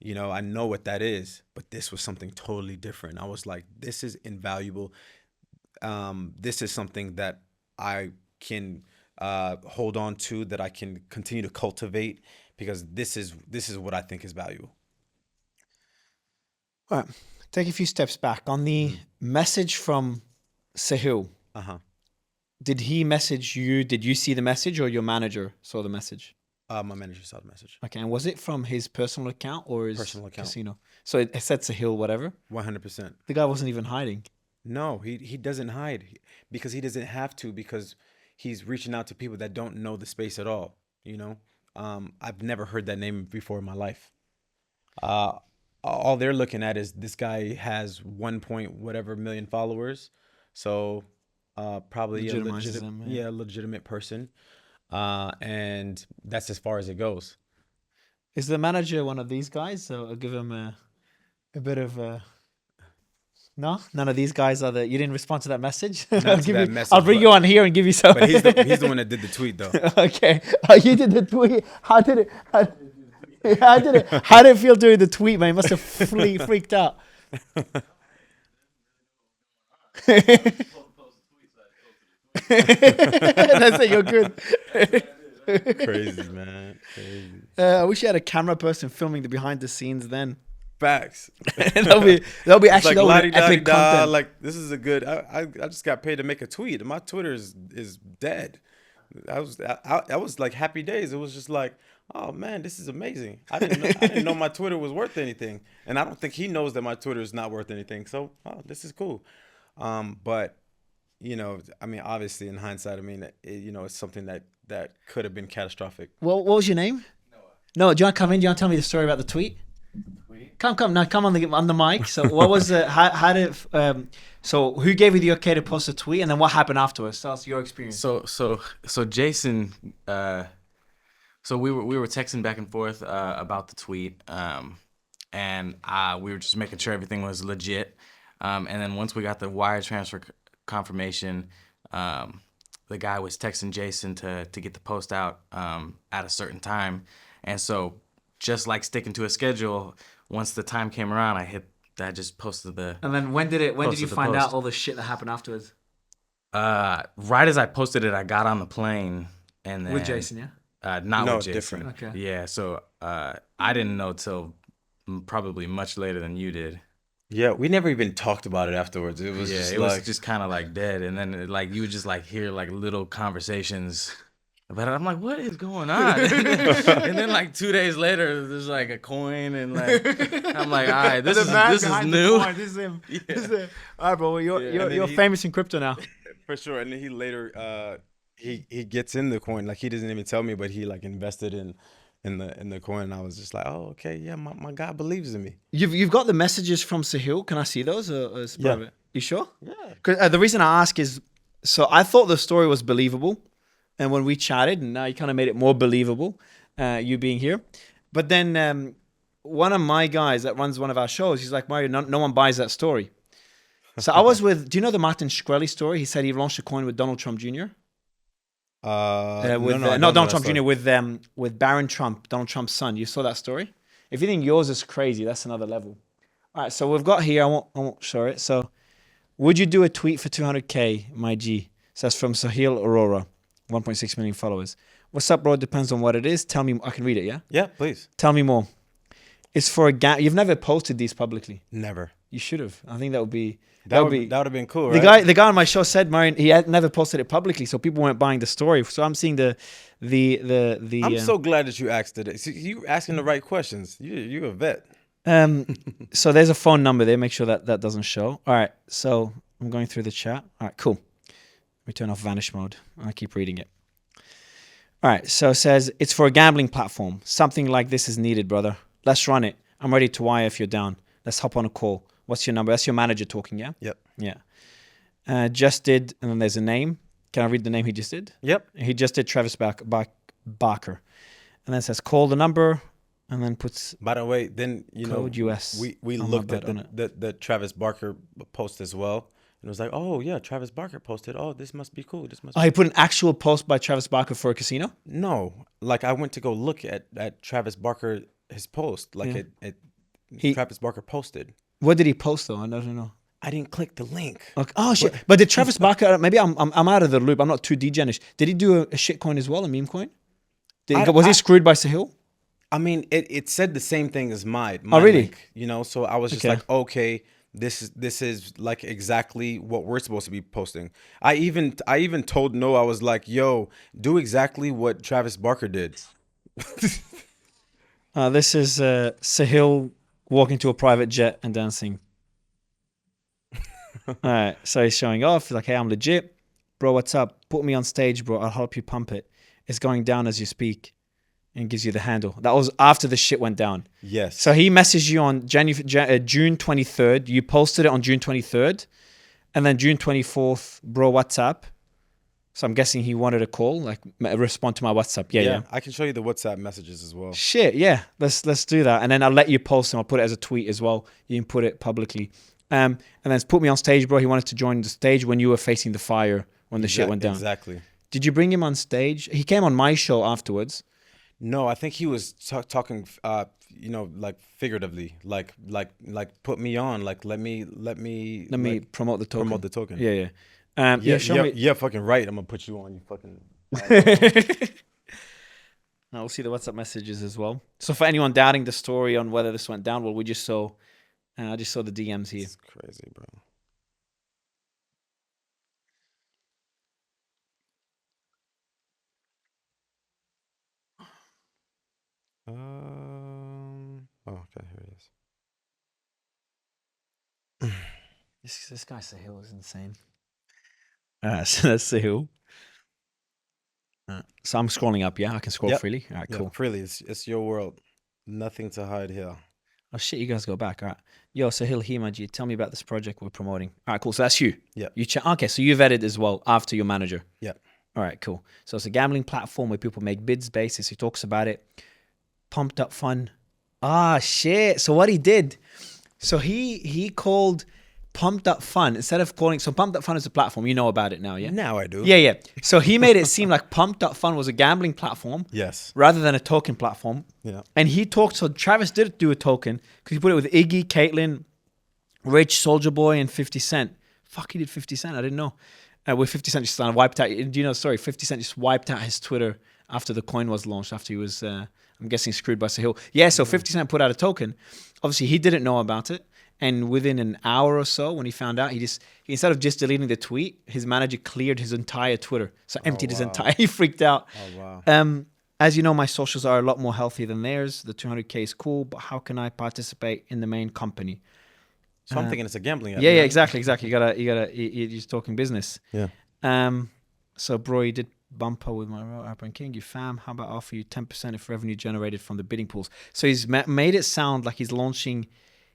I know what that is, but this was something totally different. I was like, this is invaluable. This is something that I can hold on to, that I can continue to cultivate, because this is what I think is valuable.
All right. Take a few steps back. On the message from Sahil,
Uh huh.
did he message you? Did you see the message or your manager saw the message?
My manager saw the message.
Okay. And was it from his personal account or his
Personal account.
casino? So it said Sahil, whatever.
100%.
The guy wasn't even hiding.
No, he doesn't hide, because he doesn't have to, because he's reaching out to people that don't know the space at all. I've never heard that name before in my life. Uh, all they're looking at is this guy has 1 point whatever million followers, so probably a
Legitimizes him. Yeah.
yeah, legitimate person, and that's as far as it goes.
Is the manager one of these guys? So I'll give him a bit of a. No, none of these guys are the. You didn't respond to that message.
Not
I'll
to
give
that
you.
message,
I'll bring you on here and give you some.
but he's the one that did the tweet though.
Okay. Oh, you did the tweet. How did it? How did it? How did it feel doing the tweet, man? You must have freaked out. That's it. You're good.
Crazy, man. Crazy.
I wish you had a camera person filming the behind the scenes. Then
Facts.
that'll be
It's
actually
like
that'll be epic
la-di-da-di-da,
content.
like this is a good. I just got paid to make a tweet. My Twitter is dead. I was like happy days. It was just like, oh man, this is amazing. I didn't know my Twitter was worth anything, and I don't think he knows that my Twitter is not worth anything. So this is cool. But I mean, obviously in hindsight, I mean, it's something that could have been catastrophic.
What was your name? No. Do you want to come in? Do you want to tell me the story about the tweet? Come. No, come on the mic. So what was the how did so who gave you the okay to post a tweet, and then what happened afterwards? Tell us your experience.
So Jason, so we were texting back and forth about the tweet, and we were just making sure everything was legit, and then once we got the wire transfer confirmation, the guy was texting Jason to get the post out at a certain time, and so just like sticking to a schedule, once the time came around, I just posted the.
And then when did you
posted the
find out
post.
all the shit that happened afterwards
Right as I posted it, I got on the plane, and then
with Jason? Yeah.
not
No,
with Jason.
different.
Okay.
Yeah, so I didn't know till probably much later than you did.
Yeah, we never even talked about it afterwards. It was
Yeah,
just
it
like,
was just kind of like dead, and then you would just like hear like little conversations. But I'm like, what is going on? And then like 2 days later, there's like a coin, and like I'm like, all right, this is new.
This is him.
Yeah.
This is him. All right, bro. Well,
Yeah, and then
you're
he-
famous in crypto now.
for sure. And then he later he gets in the coin. Like he doesn't even tell me, but he like invested in the coin. And I was just like, oh, okay, yeah, my guy believes in me.
You've got the messages from Sahil. Can I see those? Or is it
Yeah.
private? You sure?
Yeah.
'Cause, the reason I ask is, so I thought the story was believable, and when we chatted, and now you kind of made it more believable, you being here. But then one of my guys that runs one of our shows, he's like, Mario, no one buys that story. So I was with, do you know the Martin Shkreli story? He said he launched a coin with Donald Trump Jr.
No, I
Not
don't know
Donald
that
Trump
story.
Jr. with Barron Trump, Donald Trump's son. You saw that story? If you think yours is crazy, that's another level. All right, so we've got here. I won't show it. So, would you do a tweet for 200K, my G? So that's from Sahil Aurora, 1.6 million followers. What's up, bro? It depends on what it is. Tell me. I can read it. Yeah.
Yeah, please.
Tell me more. It's for a You've never posted these publicly.
Never.
You should have. I think that would be.
That would have been cool,
The
right?
guy on my show said, Marion, he had never posted it publicly, so people weren't buying the story. So I'm seeing the.
I'm so glad that you asked today. See, you asking the right questions. You're a vet.
So there's a phone number there. Make sure that doesn't show. All right. So I'm going through the chat. All right. Cool. Let me turn off vanish mode. I keep reading it. All right. So it says it's for a gambling platform. Something like this is needed, brother. Let's run it. I'm ready to wire if you're down. Let's hop on a call. What's your number? That's your manager talking, yeah?
Yep.
Yeah. Just did, and then there's a name. Can I read the name he just did?
Yep.
He just did Travis Barker. And then it says call the number, and then puts
By the way, then
code US.
we
on my
looked at
bet on it.
the Travis Barker post as well, and it was like, oh yeah, Travis Barker posted. Oh, this must be cool. This must.
Oh, he put an actual post by Travis Barker for a casino?
No, like I went to go look at Travis Barker his post, like
Yeah.
it Travis Barker posted.
What did he post though? I don't know.
I didn't click the link.
Okay. Oh shit! But did Travis Barker? Maybe I'm out of the loop. I'm not too degenish. Did he do a shit coin as well, a meme coin? Was he screwed by Sahil?
I mean, it said the same thing as my
Oh, really?
link, so I was just
Okay.
like, okay, this is like exactly what we're supposed to be posting. I even told Noah, I was like, yo, do exactly what Travis Barker did.
This is Sahil walking to a private jet and dancing. All right, so he's showing off. He's like, hey, I'm legit. Bro, what's up? Put me on stage, bro. I'll help you pump it. It's going down as you speak. And gives you the handle. That was after the shit went down.
Yes.
So he messaged you on June 23rd. You posted it on June 23rd. And then June 24th, bro, WhatsApp. So I'm guessing he wanted a call, like respond to my WhatsApp. Yeah.
I can show you the WhatsApp messages as well.
Shit, yeah. Let's do that. And then I'll let you post and I'll put it as a tweet as well. You can put it publicly. And then it's put me on stage, bro. He wanted to join the stage when you were facing the fire when the shit went down.
Exactly.
Did you bring him on stage? He came on my show afterwards.
No, I think he was talking, like figuratively, like put me on, like let me like,
promote the token.
promote the token.
Yeah. Show me.
Yeah, fucking right. I'm gonna put you on. You fucking.
Now we'll see the WhatsApp messages as well. So for anyone doubting the story on whether this went down, well, I just saw the DMs here.
It's crazy, bro. Oh, okay, here it is.
This guy Sahil is insane. So that's Sahil. So I'm scrolling up. Yeah, I can scroll
Yep.
freely. All right,
Yeah,
cool.
freely, it's your world. Nothing to hide here.
Oh shit, you guys go back. All right. Yo, Sahil Himaji, tell me about this project we're promoting. All right, cool. So that's you.
Yeah.
Okay, so you vetted as well after your manager.
Yeah.
All right, cool. So it's a gambling platform where people make bids basis. He talks about it. Pumped Up Fun. Ah, shit. So what he did, so he called Pumped Up Fun instead of calling. So Pumped Up Fun is a platform. You know about it now, yeah?
Now I do.
Yeah. So he made it seem like Pumped Up Fun was a gambling platform
Yes.
rather than a token platform.
Yeah.
And he talked, so Travis did do a token because he put it with Iggy, Caitlyn, Rich, Soldier Boy, and 50 Cent. Fuck, he did 50 Cent. I didn't know. With 50 Cent just wiped out. Do you know, sorry, 50 Cent just wiped out his Twitter after the coin was launched, after he was, I'm guessing, screwed by Sahil. Yeah, so 50 Cent put out a token. Obviously, he didn't know about it. And within an hour or so, when he found out, he instead of just deleting the tweet, his manager cleared his entire Twitter. So emptied his entire, he freaked out.
Oh, wow.
As you know, my socials are a lot more healthy than theirs. The 200K is cool, but how can I participate in the main company?
So I'm thinking it's a gambling app.
Yeah, exactly. You're just talking business.
Yeah.
So bro, you did bumper with my Rapper and King. You fam, how about offer you 10% if revenue generated from the bidding pools? So he's made it sound like he's launching,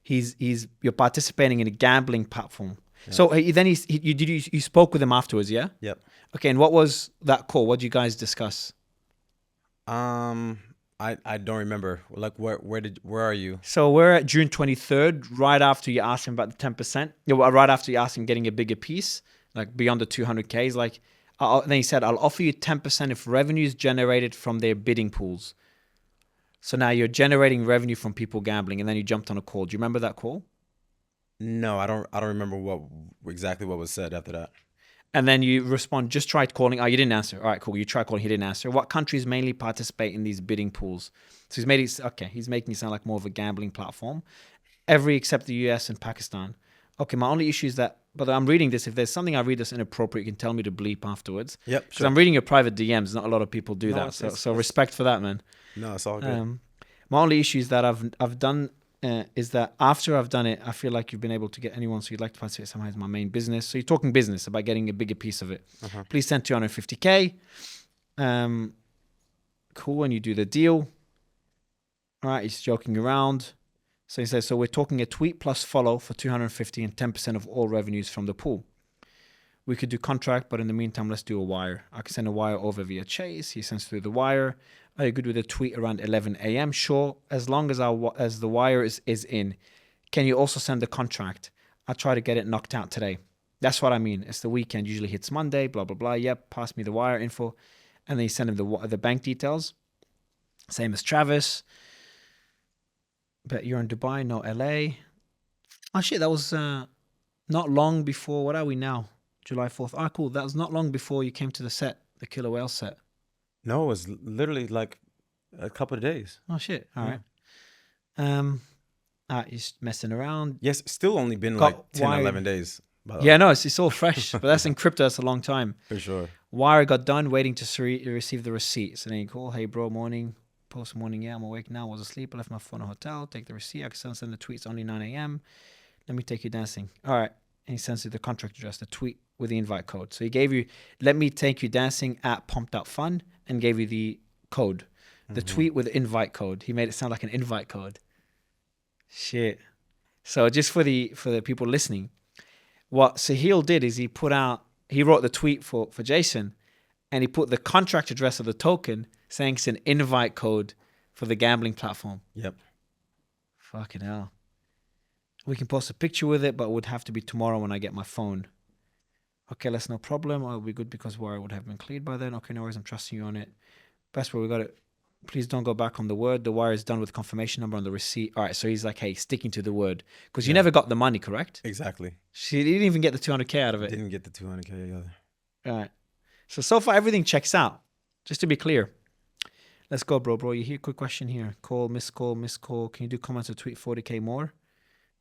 you're participating in a gambling platform. Yeah. So then you spoke with him afterwards, yeah?
Yep.
Okay, and what was that call? What did you guys discuss?
I don't remember. Like where are you?
So we're at June 23rd, right after you asked him about the 10%. Right after you asked him getting a bigger piece, like beyond the 200K. He's like, then he said, I'll offer you 10% if revenue is generated from their bidding pools. So now you're generating revenue from people gambling, and then you jumped on a call. Do you remember that call?
No, I don't remember exactly what was said after that.
And then you respond, just tried calling. Oh, you didn't answer. All right, cool. You tried calling, he didn't answer. What countries mainly participate in these bidding pools? So he's making it sound like more of a gambling platform. Every except the US and Pakistan. Okay, my only issue is that, but I'm reading this. If there's something I read that's inappropriate, you can tell me to bleep afterwards.
Yep.
Because I'm reading your private DMs. Not a lot of people do that. So respect for that, man.
No, it's all good.
My only issue is that I've done is that after I've done it, I feel like you've been able to get anyone. So you'd like to participate somehow as my main business. So you're talking business about getting a bigger piece of it. Please send 250K. Cool when you do the deal. All right, he's joking around. So he says, so we're talking a tweet plus follow for 250 and 10% of all revenues from the pool. We could do contract, but in the meantime, let's do a wire. I can send a wire over via Chase. He sends through the wire. Are you good with a tweet around 11 a.m.? Sure, as long as the wire is in. Can you also send the contract? I'll try to get it knocked out today. That's what I mean. It's the weekend. Usually hits Monday, blah, blah, blah. Yep, pass me the wire info. And then you send him the bank details. Same as Travis. But you're in Dubai, no LA. Oh, shit, that was not long before. What are we now? July 4th. Ah, cool. That was not long before you came to the set, the Killer Whale set.
No, it was literally like a couple of days.
Oh, shit. All right. You're just messing around.
Yes, still only been
Got
like 10, 11 days.
Yeah, no, it's all fresh. But that's in crypto. That's a long time.
For sure.
Wire got done, waiting to receive the receipt. So then you call, hey, bro, morning. Post morning, yeah, I'm awake now. Was asleep. I left my phone in a hotel. Take the receipt. I can send the tweets only 9 a.m. Let me take you dancing. All right. And he sends you the contract address, the tweet with the invite code. So he gave you, let me take you dancing at Pumped Up Fun, and gave you the code. The tweet with the invite code. He made it sound like an invite code. Shit. So just for the people listening, what Sahil did is he wrote the tweet for Jason, and he put the contract address of the token saying it's an invite code for the gambling platform.
Yep.
Fucking hell. We can post a picture with it, but it would have to be tomorrow when I get my phone. Okay, that's no problem. I'll be good because wire would have been cleared by then. Okay, no worries. I'm trusting you on it. Best way we got it. Please don't go back on the word. The wire is done with confirmation number on the receipt. All right, so he's like, hey, sticking to the word. Because you never got the money, correct?
Exactly.
She didn't even get the 200K out of it.
Didn't get the 200K either.
All right. So far, everything checks out. Just to be clear. Let's go, bro. You hear? Quick question here. Call, missed call, missed call. Can you do comments or tweet 40K more?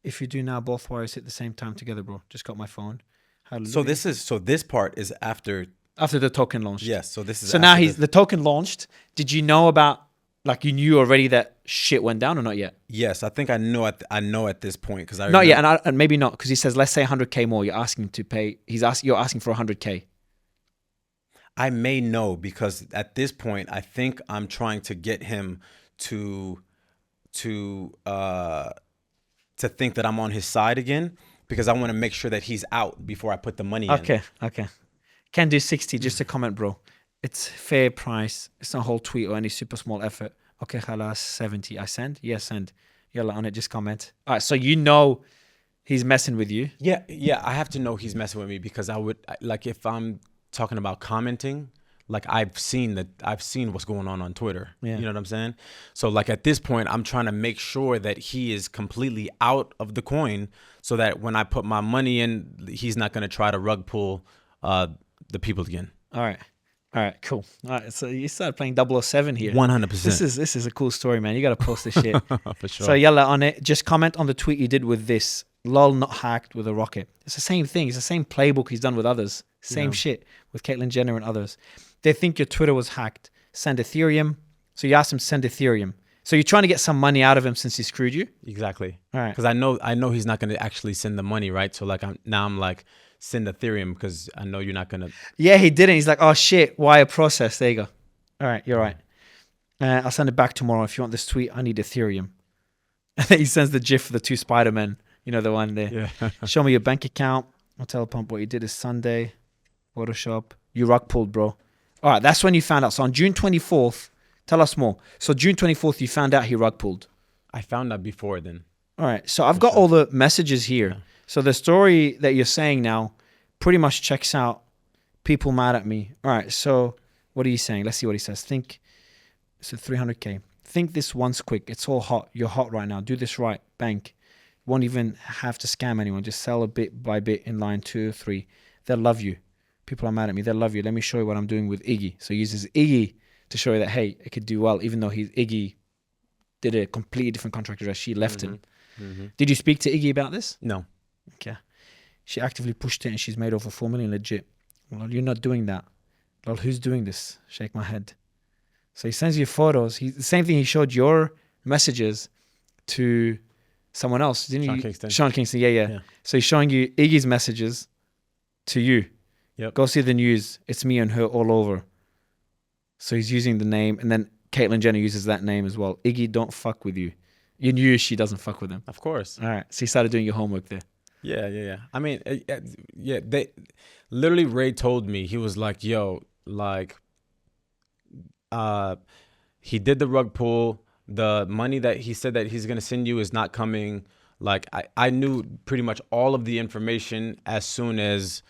If you do now, both wires hit the same time together, bro. Just got my phone. Hallelujah.
So this part is after
the token launched.
Yes. So this is
So now the token launched. Did you know about, like, you knew already that shit went down or not yet?
Yes, I think I know at this point because
not yet, and maybe not, because he says let's say 100K more. You're asking to pay. You're asking for 100K.
I may know because at this point I think I'm trying to get him to think that I'm on his side again, because I want to make sure that he's out before I put the money in.
Okay. Can do 60. Just a comment, bro. It's fair price. It's not a whole tweet or any super small effort. Okay, khalas, 70. I send? Yes, send. Yalla on it, just comment. All right, so you know he's messing with you.
Yeah, I have to know he's messing with me, because I would, like, if I'm talking about commenting, like, I've seen what's going on Twitter.
Yeah.
You know what I'm saying? So, like, at this point, I'm trying to make sure that he is completely out of the coin, so that when I put my money in, he's not going to try to rug pull the people again.
All right, cool. All right, so you started playing 007 here.
100%.
This is a cool story, man. You got to post this shit.
For sure.
So yalla on it. Just comment on the tweet you did with this. Lol, not hacked with a rocket. It's the same thing. It's the same playbook he's done with others. Same shit with Caitlyn Jenner and others. They think your Twitter was hacked. Send Ethereum. So you asked him to send Ethereum. So you're trying to get some money out of him since he screwed you?
Exactly.
All right.
Because I know he's not going to actually send the money, right? So, like, I'm like, send Ethereum, because I know you're not going to.
Yeah, he didn't. He's like, oh shit, wire process. There you go. All right, you're right. I'll send it back tomorrow. If you want this tweet, I need Ethereum. And then he sends the GIF for the two Spider-Men. You know, the one there.
Yeah.
Show me your bank account. I'll tell Pump what you did is Sunday. Photoshop. You rug pulled, bro. All right, that's when you found out. So on June 24th, tell us more. So June 24th, you found out he rug pulled.
I found out before then.
All right, so I've got all the messages here. Yeah. So the story that you're saying now pretty much checks out. People mad at me. All right, so what are you saying? Let's see what he says. Think, so 300K. Think this once quick. It's all hot. You're hot right now. Do this right. Bank. Won't even have to scam anyone. Just sell a bit by bit in line 2 or 3. They'll love you. People are mad at me. They'll love you. Let me show you what I'm doing with Iggy. So he uses Iggy to show you that, hey, it could do well, even though Iggy did a completely different contract address. She left him. Mm-hmm. Did you speak to Iggy about this?
No.
Okay. She actively pushed it and she's made over 4 million legit. Well, you're not doing that. Well, who's doing this? Shake my head. So he sends you photos. The same thing he showed your messages to someone else, didn't
Sean
you?
Kingston.
Sean Kingston, yeah. So he's showing you Iggy's messages to you.
Yep.
Go see the news. It's me and her all over. So he's using the name, and then Caitlyn Jenner uses that name as well. Iggy don't fuck with you. You knew she doesn't fuck with him.
Of course.
All right. So you started doing your homework there.
Yeah. I mean, yeah. They, Literally, Ray told me, he was like, "Yo, like, he did the rug pull. The money that he said that he's gonna send you is not coming." Like, I knew pretty much all of the information as soon as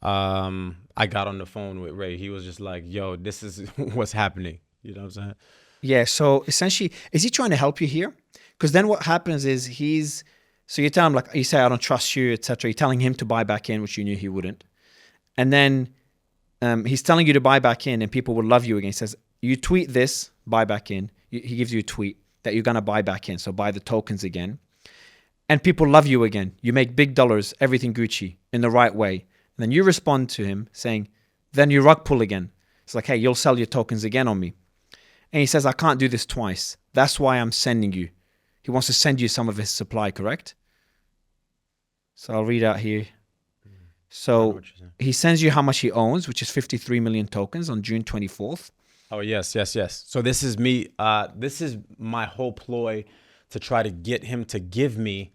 I got on the phone with Ray. He was just like, "Yo, this is what's happening." You know what I'm saying?
Yeah. So essentially, is he trying to help you here? Because then what happens is so you tell him, like, you say, I don't trust you, etc. You're telling him to buy back in, which you knew he wouldn't. And then he's telling you to buy back in and people will love you again. He says, you tweet this, buy back in. He gives you a tweet that you're going to buy back in. So buy the tokens again. And people love you again. You make big dollars, everything Gucci in the right way. And then you respond to him saying, then you rug pull again. It's like, hey, you'll sell your tokens again on me. And he says, I can't do this twice. That's why I'm sending you. He wants to send you some of his supply, correct? So I'll read out here. So he sends you how much he owns, which is 53 million tokens on June 24th.
Oh, yes. So this is me. This is my whole ploy to try to get him to give me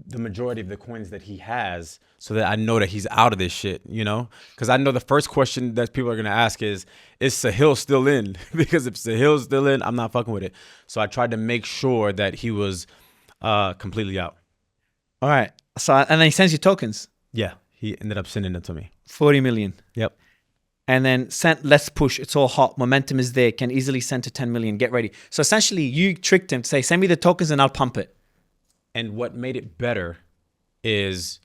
the majority of the coins that he has so that I know that he's out of this shit, you know? Because I know the first question that people are going to ask is Sahil still in? Because if Sahil's still in, I'm not fucking with it. So I tried to make sure that he was completely out.
All right. So, and then he sends you tokens.
Yeah, he ended up sending it to me.
40 million.
Yep.
And then sent, let's push. It's all hot. Momentum is there. Can easily send to 10 million. Get ready. So essentially, you tricked him to say, send me the tokens and I'll pump it.
And what made it better is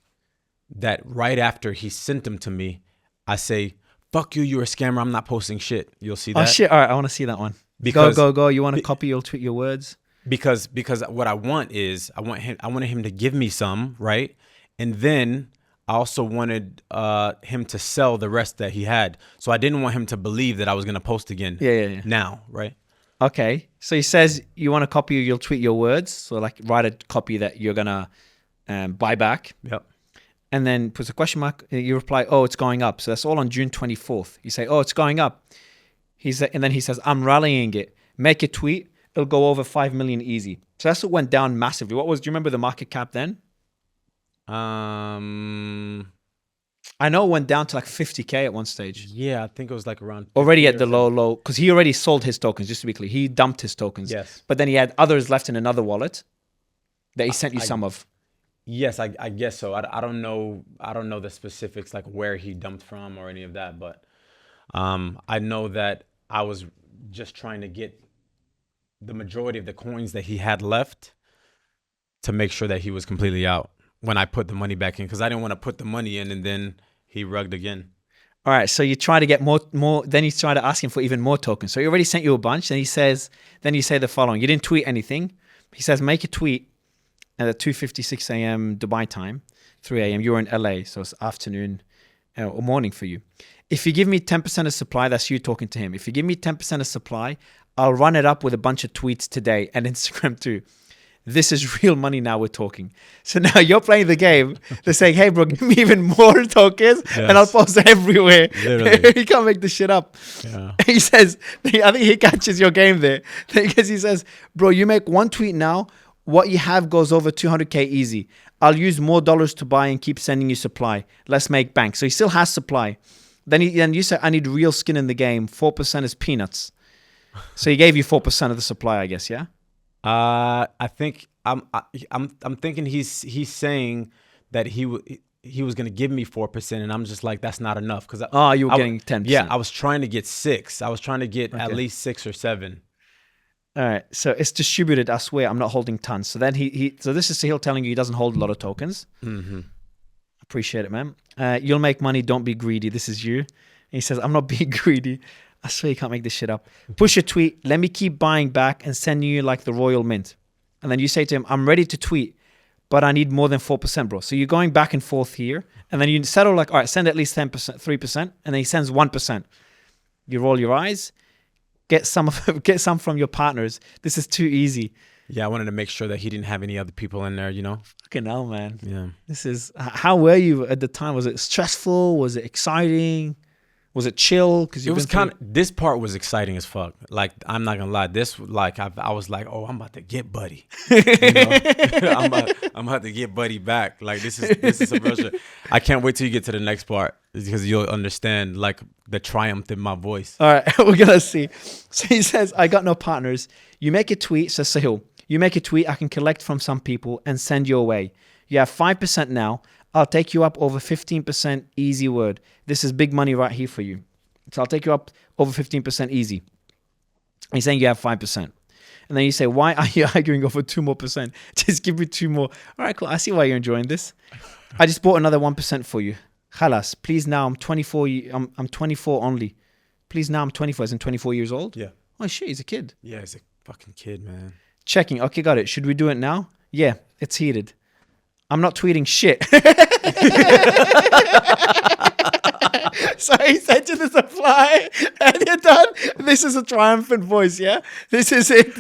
that right after he sent them to me, I say, fuck you, you're a scammer. I'm not posting shit. You'll see that.
Oh, shit. All right. I want to see that one.
Because,
go. You want to copy, you'll tweet your words?
Because what I want is I wanted him to give me some, right? And then I also wanted him to sell the rest that he had. So I didn't want him to believe that I was going to post again.
Yeah.
Now, right?
Okay. So he says you want to copy, you'll tweet your words. So like write a copy that you're going to buy back.
Yep.
And then puts a question mark. You reply, oh, it's going up. So that's all on June 24th. You say, oh, it's going up. And then he says, I'm rallying it. Make a tweet. It'll go over 5 million easy. So that's what went down massively. Do you remember the market cap then? I know it went down to like 50K at one stage.
Yeah, I think it was like around
already at the low, because he already sold his tokens, just to be clear. He dumped his tokens.
Yes.
But then he had others left in another wallet that he sent you some of.
Yes, I guess so. I don't know the specifics, like where he dumped from or any of that, but I know that I was just trying to get the majority of the coins that he had left to make sure that he was completely out when I put the money back in, because I didn't want to put the money in and then he rugged again.
All right, so you try to get more. Then you try to ask him for even more tokens. So he already sent you a bunch. Then you say the following. You didn't tweet anything. He says, make a tweet at 2:56 a.m. Dubai time, 3 a.m. You're in LA, so it's afternoon or morning for you. If you give me 10% of supply, that's you talking to him. If you give me 10% of supply, I'll run it up with a bunch of tweets today and Instagram too. This is real money now we're talking. So now you're playing the game. They're saying, hey, bro, give me even more tokens and I'll post everywhere. You can't make this shit up.
Yeah.
He says, I think he catches your game there. Because he says, bro, you make one tweet now, what you have goes over 200K easy. I'll use more dollars to buy and keep sending you supply. Let's make bank. So he still has supply. Then you say, I need real skin in the game. 4% is peanuts. So he gave you 4% of the supply, I guess, yeah?
I think I'm thinking he's saying that he was gonna give me 4%, and I'm just like, that's not enough, because
you were getting 10%.
Yeah, I was trying to get 6. I was trying to get at least 6 or 7.
All right, so it's distributed. I swear, I'm not holding tons. So then so this is Sahil telling you he doesn't hold a lot of tokens.
Mm-hmm.
Appreciate it, man. You'll make money. Don't be greedy. This is you. And he says, I'm not being greedy. I swear you can't make this shit up. Push a tweet. Let me keep buying back and sending you like the Royal Mint. And then you say to him, I'm ready to tweet, but I need more than 4%, bro. So you're going back and forth here. And then you settle like, all right, send at least 10%, 3%. And then he sends 1%. You roll your eyes. Get some from your partners. This is too easy.
Yeah, I wanted to make sure that he didn't have any other people in there, you know?
Fucking hell, man.
Yeah.
This is, how were you at the time? Was it stressful? Was it exciting? Was it chill? Because
It was kind of, this part was exciting as fuck. Like, I'm not gonna lie, this, like, I was like, oh, I'm about to get Buddy. You know? I'm about to get Buddy back. Like, this is some real shit. I can't wait till you get to the next part because you'll understand like the triumph in my voice.
All right, we're gonna see. So he says, I got no partners. You make a tweet, says Sahil. You make a tweet, I can collect from some people and send you away. You have 5% now. I'll take you up over 15% easy word. This is big money right here for you. So I'll take you up over 15% easy. And he's saying you have 5%. And then you say, why are you arguing over 2 more percent? Just give me 2 more. All right, cool. I see why you're enjoying this. I just bought another 1% for you. Khalas, please now I'm 24. I'm 24 only. Please now I'm 24. As in 24 years old?
Yeah.
Oh shit, he's a kid.
Yeah, he's a fucking kid, man.
Checking. Okay, got it. Should we do it now? Yeah, it's heated. I'm not tweeting shit. So he said to the supply, and you're done. This is a triumphant voice, yeah? This is it.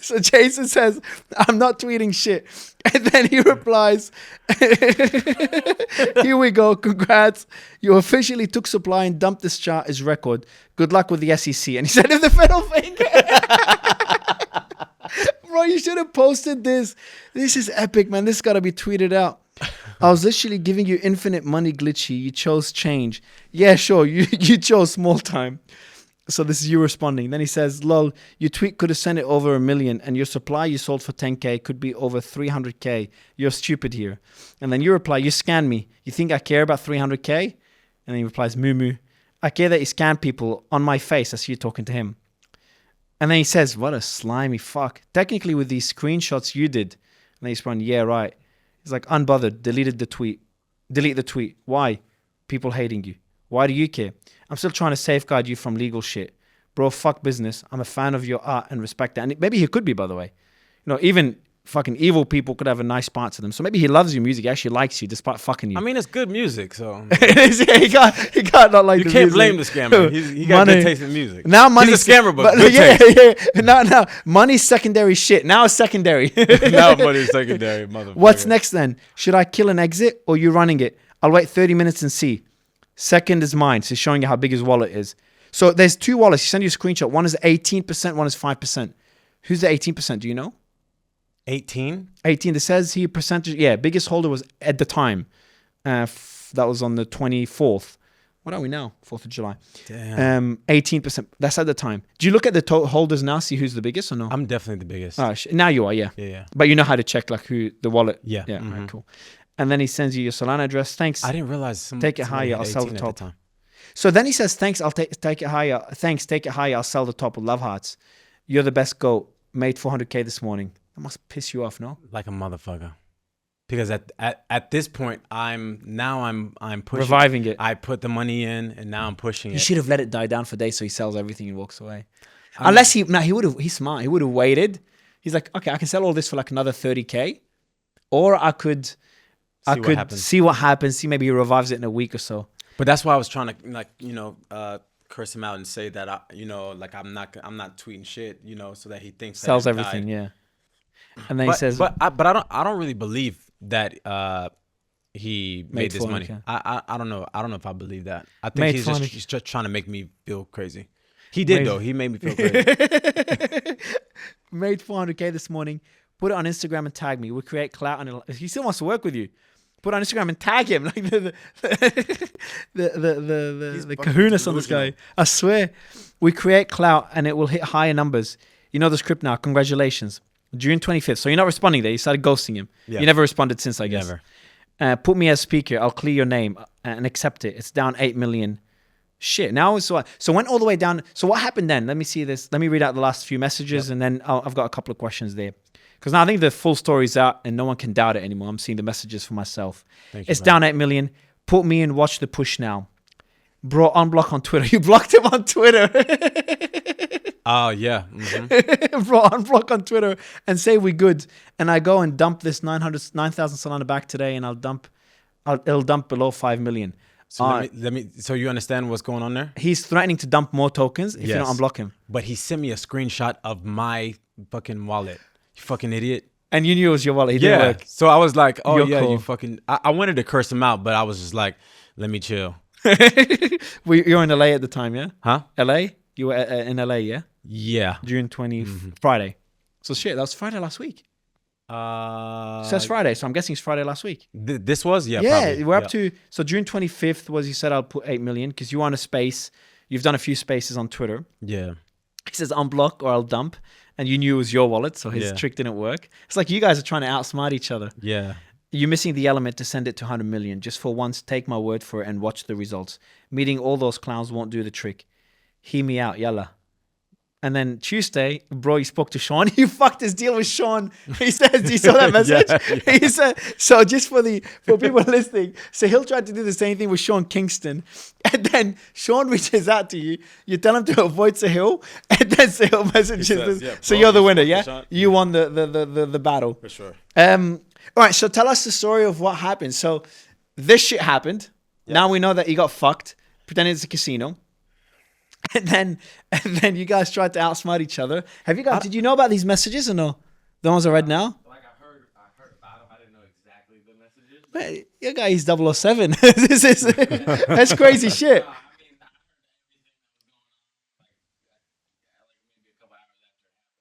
So Jason says, I'm not tweeting shit. And then he replies, here we go. Congrats. You officially took supply and dumped this chart as record. Good luck with the SEC. And he said, if the federal finger. Bro, you should have posted this. This is epic, man. This got to be tweeted out. I was literally giving you infinite money, Glitchy. You chose change. Yeah, sure. You chose small time. So this is you responding. Then he says, lol, your tweet could have sent it over 1 million and your supply you sold for 10K could be over 300K. You're stupid here. And then you reply, you scan me. You think I care about 300K? And then he replies, moo moo. I care that you scan people on my face. I see you talking to him. And then he says, what a slimy fuck. Technically with these screenshots you did. And then he responds, yeah, right. He's like, unbothered, delete the tweet. Why? People hating you. Why do you care? I'm still trying to safeguard you from legal shit. Bro, fuck business. I'm a fan of your art and respect that. And maybe he could be, by the way. You know, even fucking evil people could have a nice part to them. So maybe he loves your music. He actually likes you despite fucking you.
I mean, it's good music, so.
Yeah, he can't not like
you
the
can't
music.
blame the scammer. He got
Money.
good taste in music.
Now money's
He's a scammer, but good
yeah,
taste.
yeah. Now, money's secondary shit. Now it's secondary.
Now money's secondary, motherfucker.
What's next then? Should I kill and exit or you running it? I'll wait 30 minutes and see. Second is mine. So he's showing you how big his wallet is. So there's 2 wallets. He sent you a screenshot. One is 18%, one is 5%. Who's the 18%? Do you know?
18?
18. It says here percentage. Yeah, biggest holder was at the time. That was on the 24th. What are we now? 4th of July.
Damn.
18%. That's at the time. Do you look at the holders now, see who's the biggest or no?
I'm definitely the biggest.
Now you are, yeah.
Yeah.
But you know how to check like who the wallet.
Yeah.
Yeah, all right, cool. And then he sends you your Solana address. Thanks.
I didn't realize
Take it higher. I'll sell the
18 at
top.
time.
So then he says, thanks, I'll take it higher. Thanks, take it higher. I'll sell the top with love hearts. You're the best goat. Made 400K this morning. That must piss you off, no?
Like a motherfucker. Because at this point, I'm pushing.
Reviving it.
I put the money in and now I'm pushing
He
it.
should have let it die down for days so he sells everything and walks away. Unless he's smart. He would have waited. He's like, okay, I can sell all this for like another 30K. Or I could see what happens. See, maybe he revives it in a week or so.
But that's why I was trying to curse him out and say that I'm not tweeting shit, so that he thinks
sells
that
everything, yeah. And then he says,
but I don't really believe that he made this money. I don't know if I believe that. I think he's just trying to make me feel crazy. He did though. He made me feel crazy.
Made 400K this morning. Put it on Instagram and tag me. We'll create clout, and he still wants to work with you. Put it on Instagram and tag him, like the kahunas on this guy. I swear, we create clout and it will hit higher numbers. You know the script now. Congratulations, June 25th. So you're not responding there. You started ghosting him. Yeah. You never responded since, I guess. Never. Put me as speaker. I'll clear your name and accept it. It's down 8 million. Shit. Now it's so went all the way down. So what happened then? Let me see this. Let me read out the last few messages, and then I've got a couple of questions there. Because now I think the full story's out and no one can doubt it anymore. I'm seeing the messages for myself. It's down 8 million. Put me in, watch the push now. Bro, unblock on Twitter. You blocked him on Twitter.
Oh, yeah. Mm-hmm.
Bro, unblock on Twitter and say we good. And I go and dump this 9,000 Solana back today, and it'll dump below 5 million.
So let me. So you understand what's going on there?
He's threatening to dump more tokens if you don't unblock him.
But he sent me a screenshot of my fucking wallet. You fucking idiot.
And you knew it was your wallet. He didn't work.
So I was like, oh,
You're
yeah,
cool.
you fucking... I wanted to curse him out, but I was just like, let me chill.
You're in LA at the time, yeah?
Huh?
LA? You were in LA, yeah?
Yeah.
June 20th, Friday. So shit, that was Friday last week. So that's Friday. So I'm guessing it's Friday last week.
This was
Yeah,
probably.
we're up to, so June 25th was, he said I'll put 8 million because you were on a space. You've done a few spaces on Twitter.
Yeah.
He says unblock or I'll dump. And you knew it was your wallet, so his
Yeah.
trick didn't work. It's like you guys are trying to outsmart each other.
Yeah.
You're missing the element to send it to 100 million. Just for once, take my word for it and watch the results. Meeting all those clowns won't do the trick. Hear me out, yalla. And then Tuesday, bro, he spoke to Sean. He fucked his deal with Sean. He says, you saw that message?
Yeah.
He said, so just for people listening, so he'll try to do the same thing with Sean Kingston. And then Sean reaches out to you. You tell him to avoid Sahil. And then Sahil messages
says,
him.
yeah,
So
bro,
you're the
you
winner,
spoke to
yeah?
Sean?
You won the battle.
For sure.
All right, so tell us the story of what happened. So this shit happened.
Yeah.
Now we know that you got fucked, pretending it's a casino. And then you guys tried to outsmart each other. Have you guys? Did you know about these messages or no? The ones I read now.
Like I heard about them. I didn't know exactly the messages.
Man, your guy is 007. This is that's crazy shit.
I mean, I heard everything that was going on. Like maybe a couple hours after it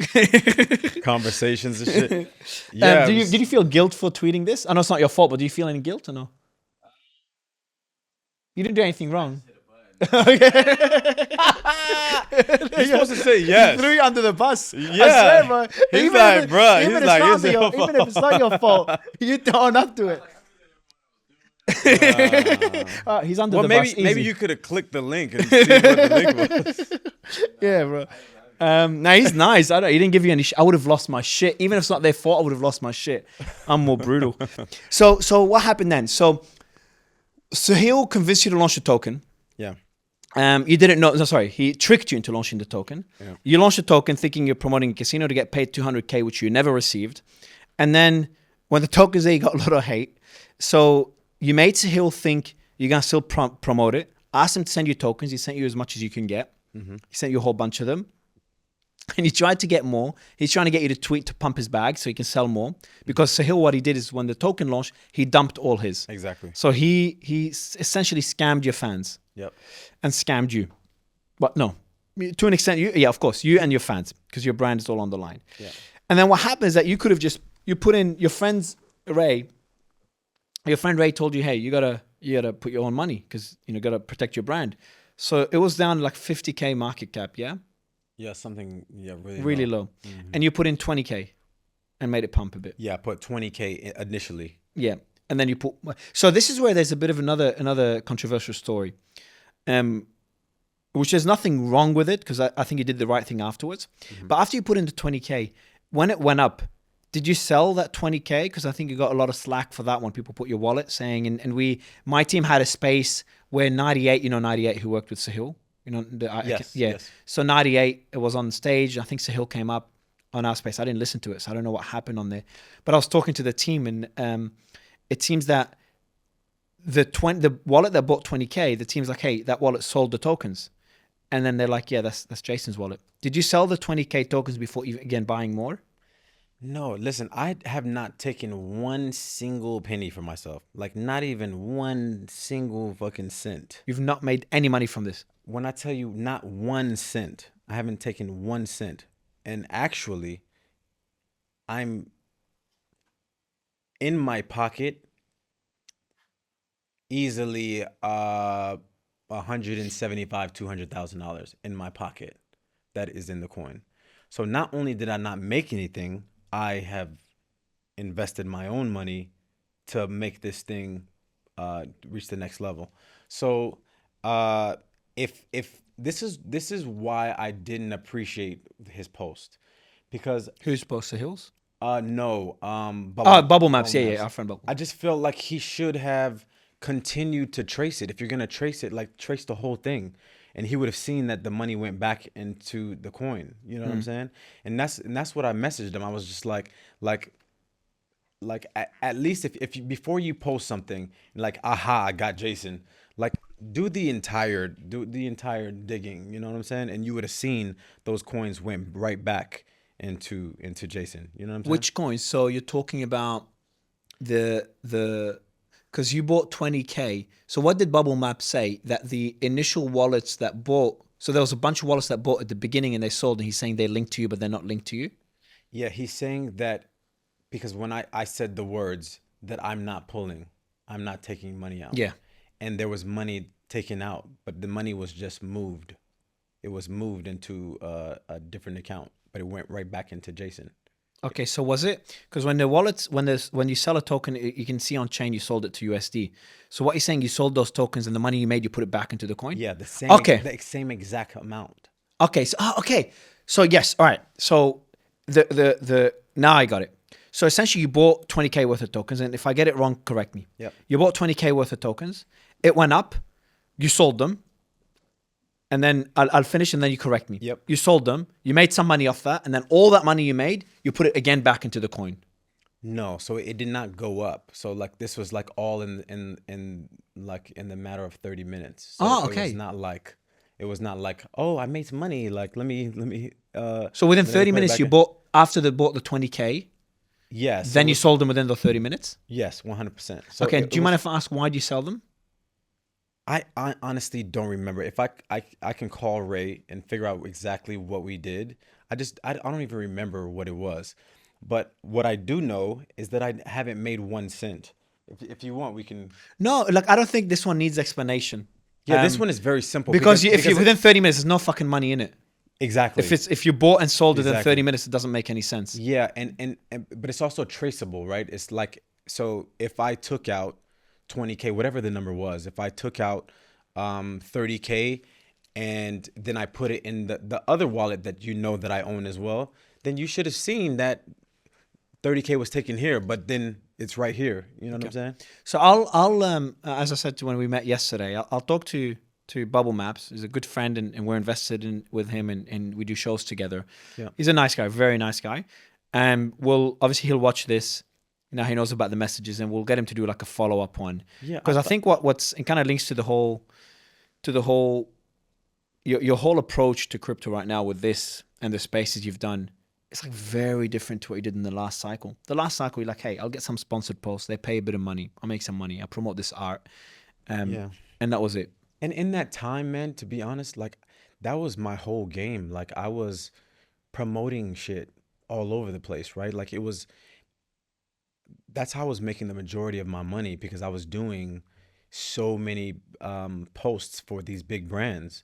happened, I started hearing.
Conversations and shit. Yeah.
Did you feel guilt for tweeting this? I know it's not your fault, but do you feel any guilt or no? You didn't do anything wrong.
You're supposed to say yes.
Threw you under the bus.
Yeah.
I swear, bro.
He's
Even
like,
if
bruh,
even
he's
if
like,
it's
it's
not
your
your- even if it's not your fault, you own up to it. He's under
Well,
the
maybe
bus.
maybe
easy.
you could have clicked the link and see what the link was.
Yeah, bro. Now he's nice. He didn't give you any. I would have lost my shit. Even if it's not their fault, I would have lost my shit. I'm more brutal. So what happened then? So Sahil convinced you to launch a token.
Yeah.
You didn't know. No, sorry, he tricked you into launching the token.
Yeah.
You launched a token thinking you're promoting a casino to get paid 200K, which you never received. And then when the token's there, you got a lot of hate. So you made Sahil think you're gonna still promote it. Asked him to send you tokens. He sent you as much as you can get. He sent you a whole bunch of them. And he tried to get more. He's trying to get you to tweet to pump his bag so he can sell more. Because Sahil, what he did is when the token launched, he dumped all his.
Exactly.
So he essentially scammed your fans
Yep.
and scammed you. But no, to an extent, yeah, of course, you and your fans, because your brand is all on the line.
Yeah.
And then what happens is that you could have you put in your friend Ray told you, hey, you gotta put your own money because you gotta protect your brand. So it was down like 50K market cap, yeah?
Yeah, something. Yeah,
Really low. And you put in 20K and made it pump a bit.
Yeah, I put 20K initially.
Yeah. And then you put, so this is where there's a bit of another controversial story, which there's nothing wrong with it because I think you did the right thing afterwards. But after you put in the 20K, when it went up, did you sell that 20K? Because I think you got a lot of slack for that one. People put your wallet saying, and my team had a space where 98, 98 who worked with Sahil,
Yes.
yeah.
Yes.
So 98, it was on stage. I think Sahil came up on our space. I didn't listen to it, so I don't know what happened on there. But I was talking to the team, and it seems that the wallet that bought 20K, the team's like, hey, that wallet sold the tokens. And then they're like, yeah, that's Jason's wallet. Did you sell the 20K tokens before even again buying more?
No, listen, I have not taken one single penny for myself. Like not even one single fucking cent.
You've not made any money from this.
When I tell you not 1 cent, I haven't taken 1 cent. And actually, I'm in my pocket easily $175,000-$200,000 in my pocket that is in the coin. So not only did I not make anything, I have invested my own money to make this thing reach the next level. So if this is why I didn't appreciate his post, because
Who's supposed to Hills?
no
Bubble Maps. Yeah, our friend Bubble.
I just felt like he should have continued to trace it. If you're gonna trace it, like trace the whole thing, and he would have seen that the money went back into the coin. You know what I'm saying? And that's what I messaged him. I was just like at least if you, before you post something like, aha, I got Jason, like do the entire digging. You know what I'm saying? And you would have seen those coins went right back into Jason. You know what I'm saying?
Which coins? So you're talking about because because you bought 20K. So what did Bubble Map say? That the initial wallets that bought, so there was a bunch of wallets that bought at the beginning and they sold, and he's saying they're linked to you, but they're not linked to you.
Yeah, he's saying that because when I said the words that I'm not pulling, I'm not taking money out.
Yeah.
And there was money taken out, but the money was just moved. It was moved into a different account, but it went right back into Jason.
Okay, so was it because when the wallets when you sell a token, you can see on chain you sold it to USD. So what you're saying, you sold those tokens and the money you made, you put it back into the coin.
Yeah,
Okay.
the same exact amount.
Okay. So okay. So yes. All right. So the now I got it. So essentially, you bought 20K worth of tokens, and if I get it wrong, correct me.
Yep.
You bought 20K worth of tokens. It went up. You sold them. And then I'll finish and then you correct me.
Yep.
You sold them. You made some money off that. And then all that money you made, you put it again back into the coin.
No, so it did not go up. So like this was like all in like in the matter of 30 minutes. So
Oh,
it
okay.
was not like, oh, I made some money. Like let me
So within
let me
30
put it
minutes,
back
you
in.
bought, after they bought the 20K,
Yes.
then you sold them within the 30 minutes?
Yes, 100%. So
Okay.
it
Do you
was-
mind if I ask why do you sell them?
I honestly don't remember. If I can call Ray and figure out exactly what we did. I don't even remember what it was. But what I do know is that I haven't made 1 cent. If you want, we can.
No, like I don't think this one needs explanation.
Yeah, this
Um,
one is very simple
Because if you're
because
within 30 minutes, there's no fucking money in it.
exactly.
If you bought and sold within
Exactly.
30 minutes, it doesn't make any sense.
Yeah, and but it's also traceable, right? It's like, so if I took out 20K, whatever the number was, if I took out 30K and then I put it in the other wallet that you know that I own as well, then you should have seen that 30K was taken here, but then it's right here. You know what I'm saying?
So I'll as I said to when we met yesterday, I'll talk to Bubble Maps. He's a good friend, and we're invested in with him, and we do shows together.
Yeah.
He's a nice guy, very nice guy. We'll obviously he'll watch this. Now he knows about the messages, and we'll get him to do like a follow up one.
Yeah,
because I think what's it kind of links to the whole your whole approach to crypto right now with this and the spaces you've done. It's like very different to what you did in the last cycle. The last cycle, you're like, hey, I'll get some sponsored posts. They pay a bit of money. I'll make some money. I'll promote this art.
Yeah.
And that was it.
And in that time, man, to be honest, like that was my whole game. Like I was promoting shit all over the place, right? Like that's how I was making the majority of my money because I was doing so many posts for these big brands,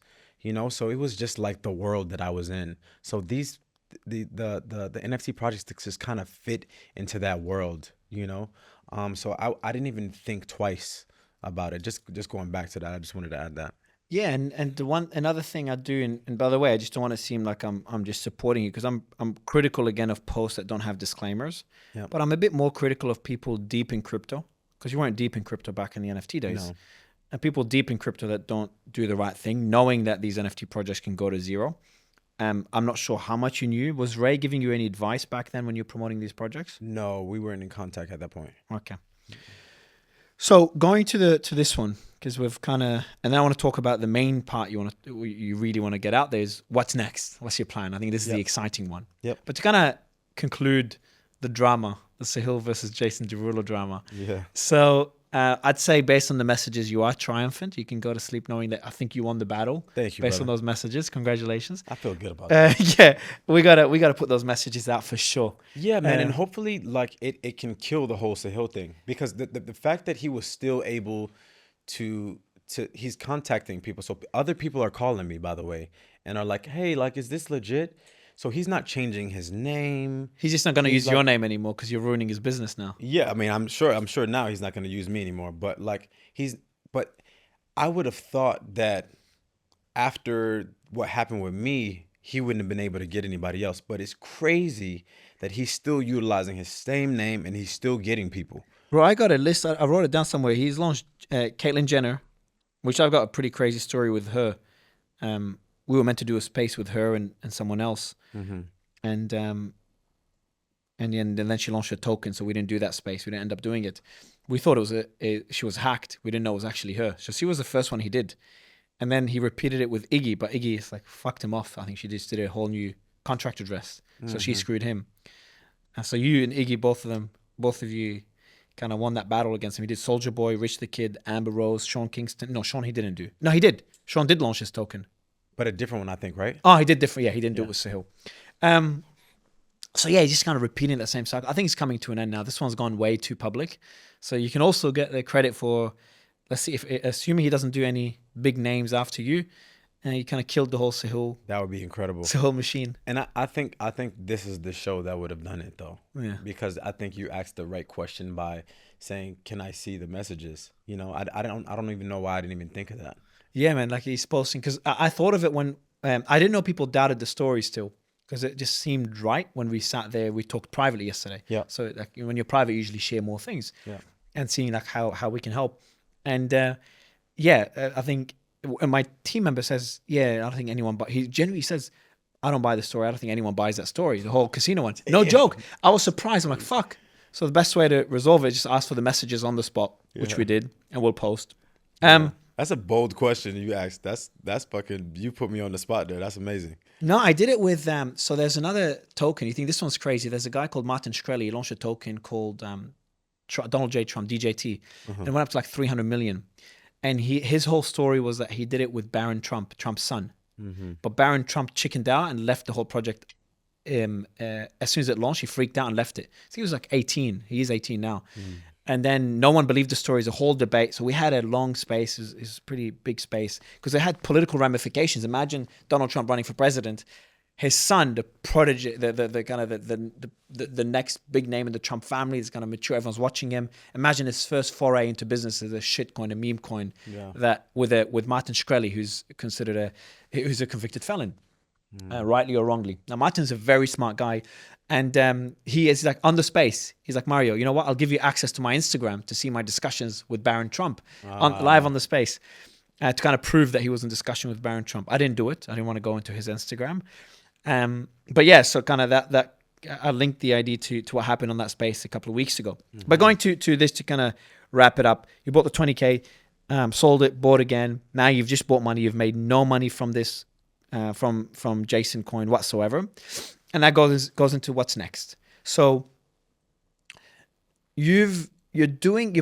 so it was just like the world that I was in. So the NFT projects just kind of fit into that world. So I didn't even think twice about it. Just going back to that, I just wanted to add that.
Yeah, and another thing I do, and by the way, I just don't want to seem like I'm just supporting you because I'm critical again of posts that don't have disclaimers.
Yeah.
But I'm a bit more critical of people deep in crypto because you weren't deep in crypto back in the NFT days.
No.
And people deep in crypto that don't do the right thing, knowing that these NFT projects can go to zero. I'm not sure how much you knew. Was Ray giving you any advice back then when you were promoting these projects?
No, we weren't in contact at that point.
Okay. So going to this one, because we've kind of, and then I want to talk about the main part you really want to get out there is what's next? What's your plan? I think this is the exciting one.
Yep.
But to kind of conclude the drama, the Sahil versus Jason Derulo drama.
Yeah.
So I'd say based on the messages, you are triumphant. You can go to sleep knowing that I think you won the battle.
Thank you,
based on
brother.
those messages. Congratulations.
I feel good about that.
Yeah, we gotta put those messages out for sure.
Yeah, man, and
Uh,
hopefully, like it can kill the whole Sahil thing because the fact that he was still able to he's contacting people, so other people are calling me, by the way, and are like, hey, like, is this legit? So he's not changing his name.
He's just not gonna
He's
use your
like-
name anymore because you're ruining his business now.
Yeah, I mean, I'm sure now he's not going to use me anymore. But like but I would have thought that after what happened with me, he wouldn't have been able to get anybody else. But it's crazy that he's still utilizing his same name and he's still getting people.
Bro, I got a list. I wrote it down somewhere. He's launched Caitlyn Jenner, which I've got a pretty crazy story with her. We were meant to do a space with her and someone else, and then she launched a token, so we didn't do that space. We didn't end up doing it. We thought it was she was hacked. We didn't know it was actually her. So she was the first one he did, and then he repeated it with Iggy, but Iggy is like fucked him off. I think she just did a whole new contract address, so she screwed him. And so you and Iggy, both of you kind of won that battle against him. He did Soldier Boy, Rich the Kid, Amber Rose, Sean Kingston. No, Sean he didn't do. No, he did. Sean did launch his token.
But a different one, I think, right?
Oh, he did different. Yeah, he didn't do
Yeah.
it with Sahil. So yeah, he's just kind of repeating that same cycle. I think it's coming to an end now. This one's gone way too public. So you can also get the credit for, let's see, if assuming he doesn't do any big names after you, and you kind of killed the whole
That would be incredible.
Sahil machine.
And I think this is the show that would have done it though.
Yeah.
Because I think you asked the right question by saying, "Can I see the messages?" You know, I don't even know why I didn't even think of that.
Yeah, man. Like he's posting because I thought of it when I didn't know people doubted the story still because it just seemed right when we sat there. We talked privately yesterday.
Yeah.
So like when you're private, you usually share more things.
Yeah.
And seeing like how we can help. And I think and my team member says, yeah, I don't think anyone, but he generally says, I don't buy the story. I don't think anyone buys that story. The whole casino one. No joke. I was surprised. I'm like, fuck. So the best way to resolve it is just ask for the messages on the spot, which we did, and we'll post.
That's a bold question you asked. That's fucking, you put me on the spot there. That's amazing.
No, I did it with so there's another token. You think this one's crazy? There's a guy called Martin Shkreli. He launched a token called Donald J. Trump, DJT, and it went up to like 300 million. And his whole story was that he did it with Barron Trump, Trump's son. But Barron Trump chickened out and left the whole project. As soon as it launched, he freaked out and left it. So he was like 18. He is 18 now. And then no one believed the story. It's a whole debate. So we had a long space. It was a pretty big space because it had political ramifications. Imagine Donald Trump running for president. His son, the prodigy, the kind of the next big name in the Trump family is going to mature. Everyone's watching him. Imagine his first foray into business as a shit coin, a meme coin, that with Martin Shkreli, who's considered who's a convicted felon, rightly or wrongly. Now Martin's a very smart guy, and he is like on the space. He's like, Mario, you know what? I'll give you access to my Instagram to see my discussions with Barron Trump live on the space. To kind of prove that he was in discussion with Barron Trump. I didn't do it. I didn't want to go into his Instagram. But yeah, so kind of that I linked the idea to what happened on that space a couple of weeks ago. But going to this to kind of wrap it up, you bought the 20K, sold it, bought again. Now you've just bought money. You've made no money from this, from Jason coin whatsoever. And that goes into what's next. So you're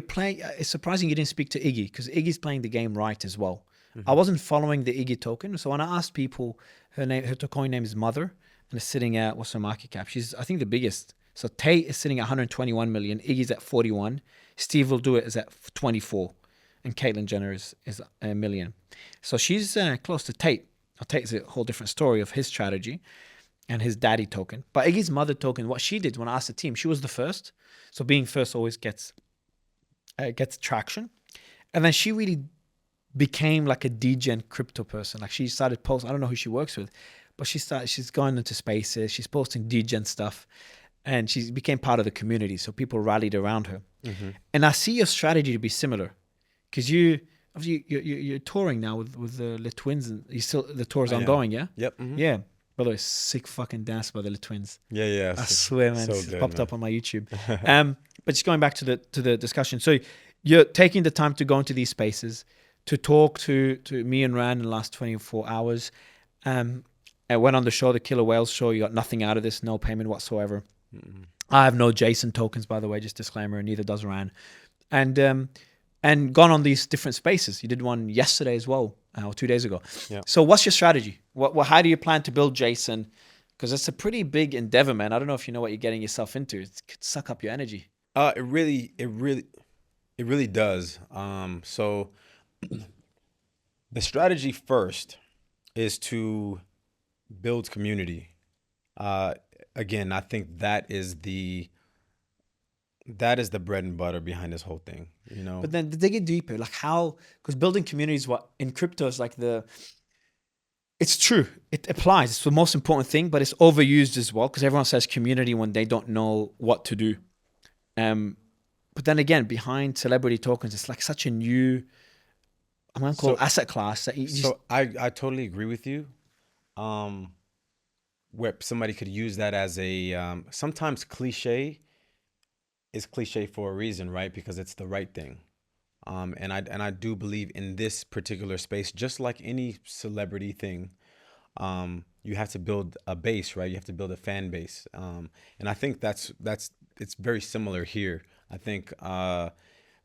playing. It's surprising you didn't speak to Iggy because Iggy's playing the game right as well. I wasn't following the Iggy token, so when I asked people, her coin name is Mother, and it's sitting at, what's her market cap? She's, I think, the biggest. So Tate is sitting at 121 million. Iggy's at 41. Steve will do it is at 24, and Caitlyn Jenner is a million. So she's close to Tate. Now Tate's a whole different story of his strategy and his daddy token. But Iggy's Mother token, what she did when I asked the team, she was the first. So being first always gets traction, and then she really became like a degen crypto person. Like she started posting, I don't know who she works with, but she's gone into spaces, she's posting degen stuff, and she became part of the community. So people rallied around her. And I see your strategy to be similar because you're touring now with the Le Twins, and the tour is ongoing, yeah?
Yep.
Yeah. By the way, sick fucking dance by the Le Twins.
Yeah.
I swear, man,
So
it's
good,
popped
man.
up on my YouTube. But just going back to the discussion. So you're taking the time to go into these spaces, to talk to me and Rand in the last 24 hours. I went on the show, the Killer Whales show. You got nothing out of this, no payment whatsoever. I have no Jason tokens, by the way, just disclaimer, and neither does Rand. And gone on these different spaces. You did one yesterday as well, or 2 days ago.
Yeah.
So what's your strategy? How do you plan to build Jason? Because it's a pretty big endeavor, man. I don't know if you know what you're getting yourself into. It could suck up your energy.
It really does. So the strategy first is to build community. Again, I think that is the bread and butter behind this whole thing, you know.
But then to dig it deeper, like how, because building community is what in crypto is like it's true. It applies. It's the most important thing, but it's overused as well because everyone says community when they don't know what to do. But then again, behind celebrity tokens, it's like such a new, I'm going to call it asset class. That
I totally agree with you. Where somebody could use that as a, sometimes cliche is cliche for a reason, right? Because it's the right thing. And I do believe in this particular space, just like any celebrity thing, you have to build a base, right? You have to build a fan base. And I think it's very similar here. I think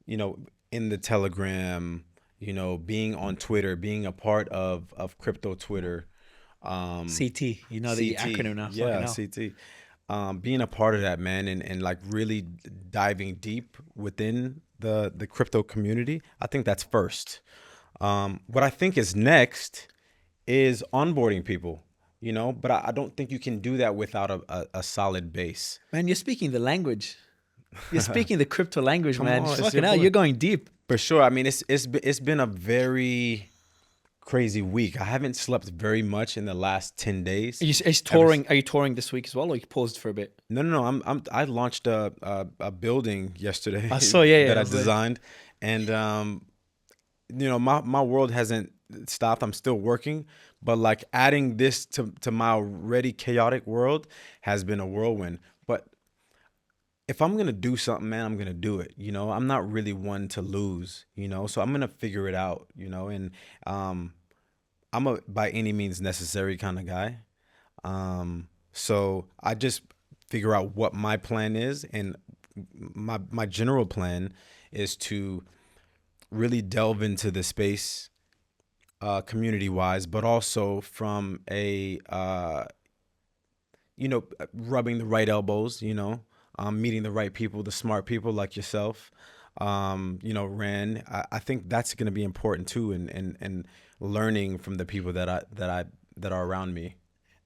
in the Telegram, being on Twitter, being a part of crypto Twitter,
CT, you know the
CT,
acronym now. Fucking
yeah,
hell.
CT. Being a part of that, man, and like really diving deep within the crypto community, I think that's first. What I think is next is onboarding people, but I don't think you can do that without a solid base.
Man, you're speaking the language. You're speaking the crypto language,
Come
man.
on, it's your
Fucking hell,
boy.
you're going deep.
For sure. I mean, it's been a very crazy week. I haven't slept very much in the last 10 days.
Are you touring this week as well, or you paused for a bit?
No, no, no. I launched a building yesterday
I saw, yeah,
that
I
I
was there.
designed, and my world hasn't stopped. I'm still working, but like adding this to my already chaotic world has been a whirlwind. But if I'm gonna do something, man, I'm gonna do it. I'm not really one to lose. So I'm gonna figure it out. And I'm a by any means necessary kind of guy. So I just figure out what my plan is, and my general plan is to really delve into the space, community wise, but also from a rubbing the right elbows, meeting the right people, the smart people like yourself, Ran. I think that's going to be important too, and learning from the people that are around me.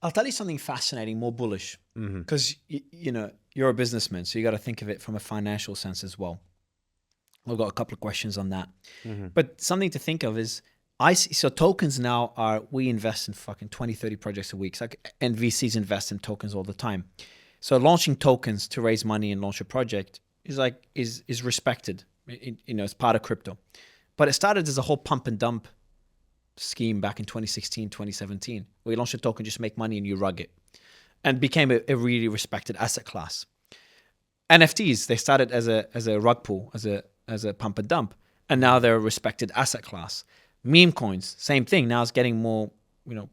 I'll tell you something fascinating, more bullish, because you're a businessman, so you got to think of it from a financial sense as well. We've got a couple of questions on that, but something to think of is I see, so tokens now we invest in fucking 20, 30 projects a week. It's like, and VCs invest in tokens all the time. So launching tokens to raise money and launch a project is respected, it's part of crypto. But it started as a whole pump and dump scheme back in 2016, 2017, where you launch a token, just make money and you rug it, and became a really respected asset class. NFTs, they started as a rug pull, as a pump and dump, and now they're a respected asset class. Meme coins, same thing. Now it's getting more,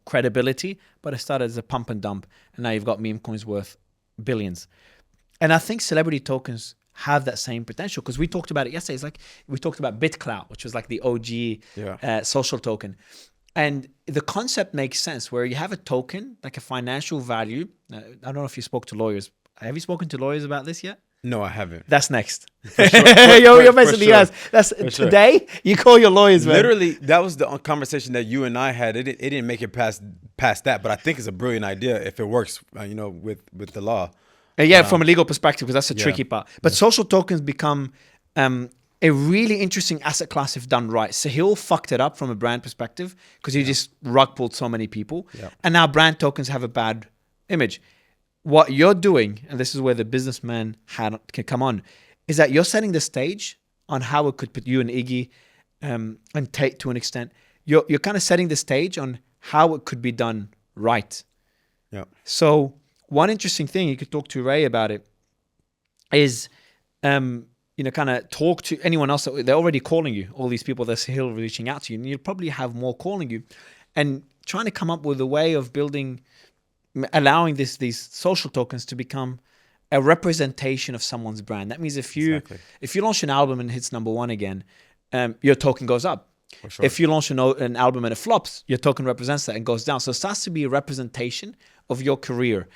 credibility, but it started as a pump and dump, and now you've got meme coins worth billions. And I think celebrity tokens have that same potential, because we talked about it yesterday. It's like we talked about BitClout, which was like the OG social token. And the concept makes sense where you have a token, like a financial value. I don't know if you spoke to lawyers. Have you spoken to lawyers about this yet?
No, I haven't.
That's next.
For sure.
You're
For
basically
sure.
yes. That's
For sure.
today. You call your lawyers, man.
Literally, that was the conversation that you and I had. It didn't make it past that, but I think it's a brilliant idea if it works. With the law.
Yeah, from a legal perspective, because that's the
Yeah.
tricky part. But social tokens become a really interesting asset class if done right. Sahil fucked it up from a brand perspective because he just rug pulled so many people.
Yeah.
And now brand tokens have a bad image. What you're doing, and this is where the businessman can come on, is that you're setting the stage on how it could put you and Iggy and Tate to an extent. You're kind of setting the stage on how it could be done right.
Yeah.
So one interesting thing, you could talk to Ray about it, is, kind of talk to anyone else. They're already calling you, all these people that's Hill reaching out to you, and you'll probably have more calling you, and trying to come up with a way of allowing these social tokens to become a representation of someone's brand. That means if you launch an album and hits number one again, your token goes up.
For sure.
If you launch an album and it flops, your token represents that and goes down. So it starts to be a representation of your career.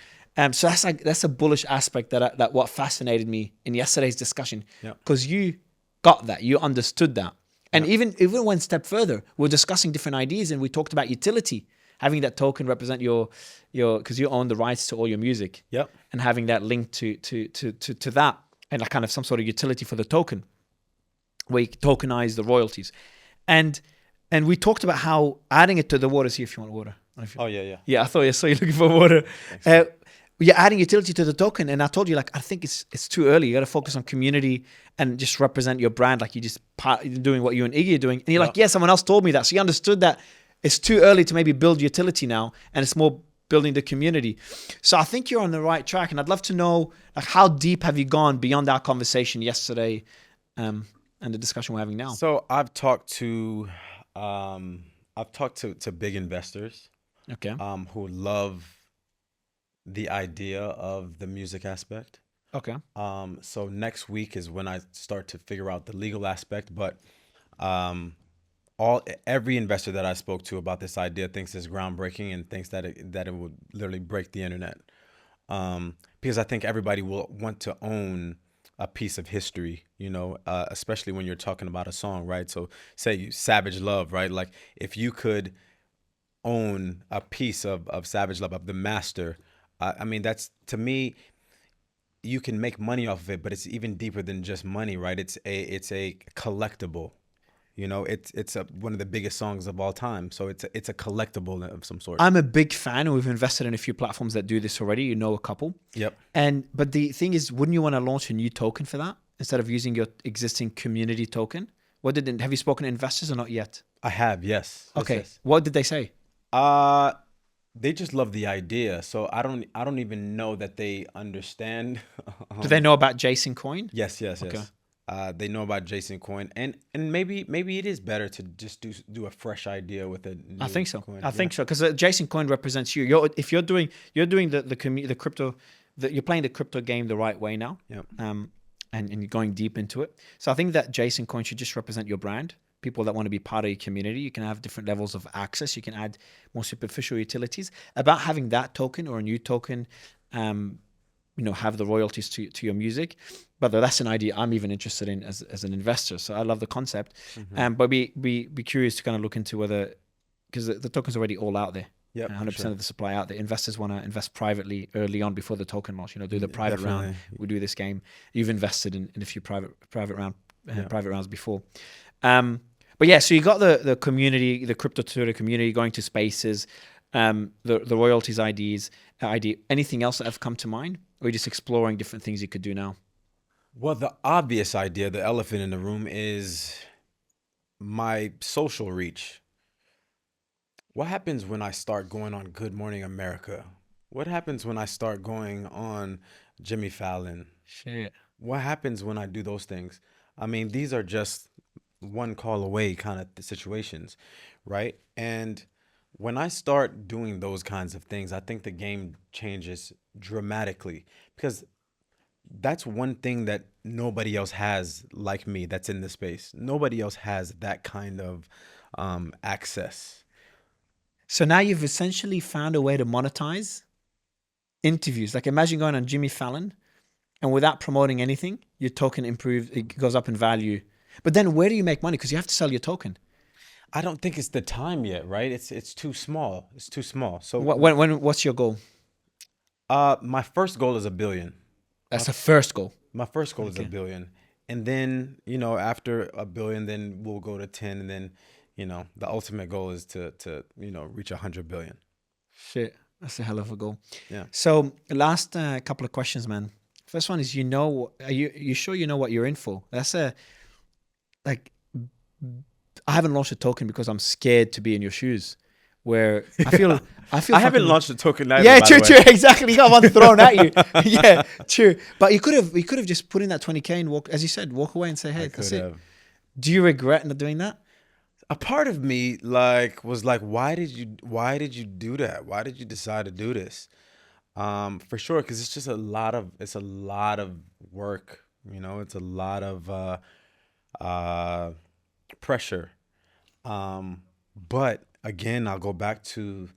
So that's a bullish aspect that what fascinated me in yesterday's discussion, because you got that, you understood that, and even went a step further. We're discussing different ideas, and we talked about utility, having that token represent your because you own the rights to all your music, and having that linked to that, and like kind of some sort of utility for the token, where you tokenize the royalties, and we talked about how adding it to the water. See if you want water.
Oh yeah.
Yeah, I saw you looking for water. You're adding utility to the token, and I told you, like, I think it's too early. You got to focus on community and just represent your brand, like you just doing what you and Iggy are doing. And you're like, yeah, someone else told me that, so you understood that it's too early to maybe build utility now, and it's more building the community. So I think you're on the right track, and I'd love to know, like, how deep have you gone beyond our conversation yesterday, and the discussion we're having now?
So I've talked to big investors,
Okay.
who love the idea of the music aspect.
Okay.
So next week is when I start to figure out the legal aspect. But um, every investor that I spoke to about this idea thinks it's groundbreaking and thinks that it would literally break the internet. Because I think everybody will want to own a piece of history, especially when you're talking about a song, right? So say Savage Love, right? Like if you could own a piece of Savage Love, of the master, I mean, that's, to me, you can make money off of it, but it's even deeper than just money, right? It's a collectible. It's one of the biggest songs of all time, so it's a collectible of some sort.
I'm a big fan, and we've invested in a few platforms that do this already. You know, a couple.
Yep.
But the thing is, wouldn't you want to launch a new token for that instead of using your existing community token? Have you spoken to investors or not yet?
I have, yes. Yes,
Okay.
yes.
What did they say?
Uh they just love the idea. So I don't even know that they understand.
Do they know about Jason Coin?
Yes, yes,
Okay.
yes. They know about Jason Coin, and maybe it is better to just do a fresh idea with a
I
new
think so.
coin.
I think so because Jason Coin represents you. If you're doing the crypto, you're playing the crypto game the right way now.
Yep.
And you're going deep into it. So I think that Jason Coin should just represent your brand. People that want to be part of your community, you can have different levels of access. You can add more superficial utilities. About having that token or a new token, have the royalties to your music. But that's an idea I'm even interested in as an investor. So I love the concept. But be curious to kind of look into whether, because the token's already all out there.
Yep,
100%
sure.
of the supply out there. Investors want to invest privately early on before the token launch. Do the private round.
Definitely.
We do this game. You've invested in a few private
Yeah.
rounds before. But yeah, so you got the community, the crypto Twitter community, going to spaces, the royalties ID. Anything else that have come to mind? Or are you just exploring different things you could do now?
Well, the obvious idea, the elephant in the room, is my social reach. What happens when I start going on Good Morning America? What happens when I start going on Jimmy Fallon?
Shit.
What happens when I do those things? I mean, these are just one call away kind of situations, right? And when I start doing those kinds of things, I think the game changes dramatically, because that's one thing that nobody else has like me that's in this space. Nobody else has that kind of access.
So now you've essentially found a way to monetize interviews. Like imagine going on Jimmy Fallon and without promoting anything, your token improves, it goes up in value. But then where do you make money? Because you have to sell your token.
I don't think it's the time yet, right? It's too small. It's too small. So
What's your goal?
my first goal is 1 billion.
That's the first goal.
My first goal is
Okay.
1 billion. And then, after 1 billion, then we'll go to 10. And then, the ultimate goal is to reach 100 billion.
Shit, that's a hell of a goal.
Yeah.
So last couple of questions, man. First one is, are you sure you know what you're in for? Like, I haven't launched a token because I'm scared to be in your shoes. Where I feel
I haven't
fucking-
launched a token either,
Yeah,
by
true,
the way.
true, exactly. You got one thrown at you. Yeah, true. But you could have just put in that 20K and walk, as you said, walk away and say, hey,
I
that's
could
it.
have.
Do you regret not doing that?
A part of me was like, why did you do that? Why did you decide to do this? For sure, because it's a lot of work. It's a lot of pressure. But again, I'll go back to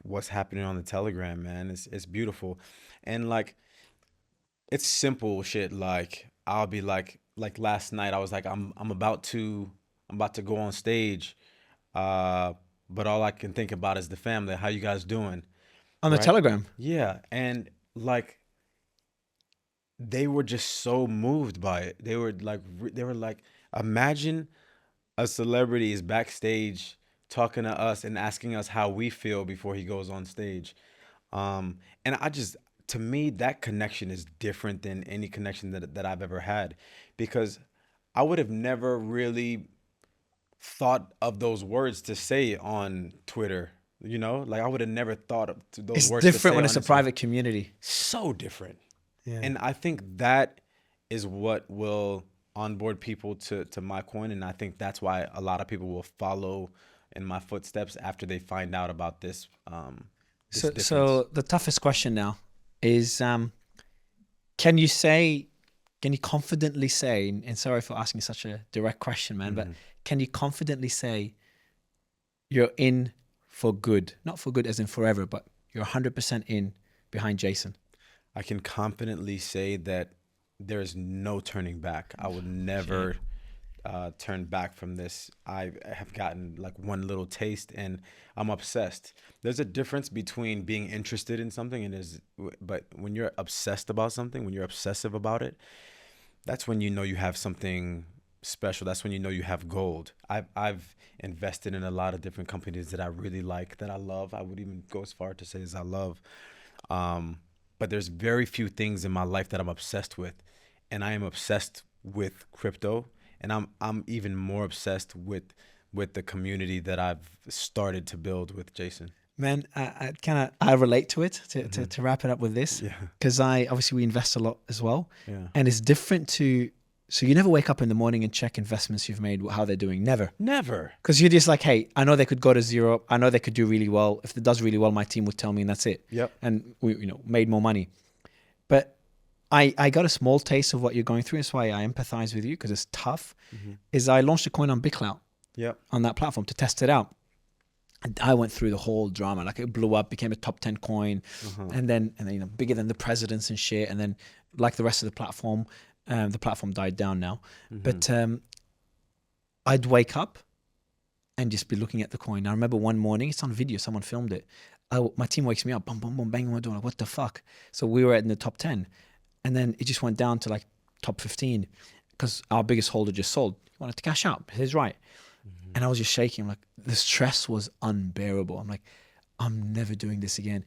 what's happening on the Telegram, man. It's beautiful, and like it's simple shit. Like I'll be like last night, I was like, I'm about to go on stage, but all I can think about is the family. How you guys doing?
On the
Right?
Telegram.
Yeah, and like they were just so moved by it. They were like, imagine a celebrity is backstage talking to us and asking us how we feel before he goes on stage. And to me, that connection is different than any connection that I've ever had, because I would have never really thought of those words to say on Twitter. Like I would have never thought of those
It's
words to
different
say
when
on
it's a
Instagram.
private community.
So different.
Yeah.
And I think that is what will onboard people to my coin. And I think that's why a lot of people will follow in my footsteps after they find out about this, this difference.
So the toughest question now is, Can you say? Can you confidently say? And sorry for asking such a direct question, man, but can you confidently say you're in for good? Not for good as in forever, but you're 100% in behind Jason.
I can confidently say that there is no turning back. I would never turn back from this. I have gotten like one little taste, and I'm obsessed. There's a difference between being interested in something but when you're obsessed about something, when you're obsessive about it, that's when you know you have something special. That's when you know you have gold. I've invested in a lot of different companies that I really like, that I love. I would even go as far to say as I love. But there's very few things in my life that I'm obsessed with, and I am obsessed with crypto, and I'm even more obsessed with the community that I've started to build with Jason.
Man, I relate to it to wrap it up with this, because obviously we invest a lot as well, and it's different to. So you never wake up in the morning and check investments you've made, how they're doing. Never. Because you're just like, hey, I know they could go to zero. I know they could do really well. If it does really well, my team would tell me, and that's it.
Yep.
And we, made more money. But I got a small taste of what you're going through. That's why I empathize with you, because it's tough. Is I launched a coin on BitClout.
Yep.
On that platform to test it out. And I went through the whole drama. Like, it blew up, became a top 10 coin, and then bigger than the presidents and shit. And then, like the rest of the platform died down now. But I'd wake up and just be looking at the coin. I remember one morning, it's on video, someone filmed it. My team wakes me up, boom, boom, boom, banging my door, like, what the fuck? So we were in the top 10, and then it just went down to like top 15 because our biggest holder just sold. He wanted to cash out. He's right. And I was just shaking. I'm like, the stress was unbearable. I'm like, I'm never doing this again.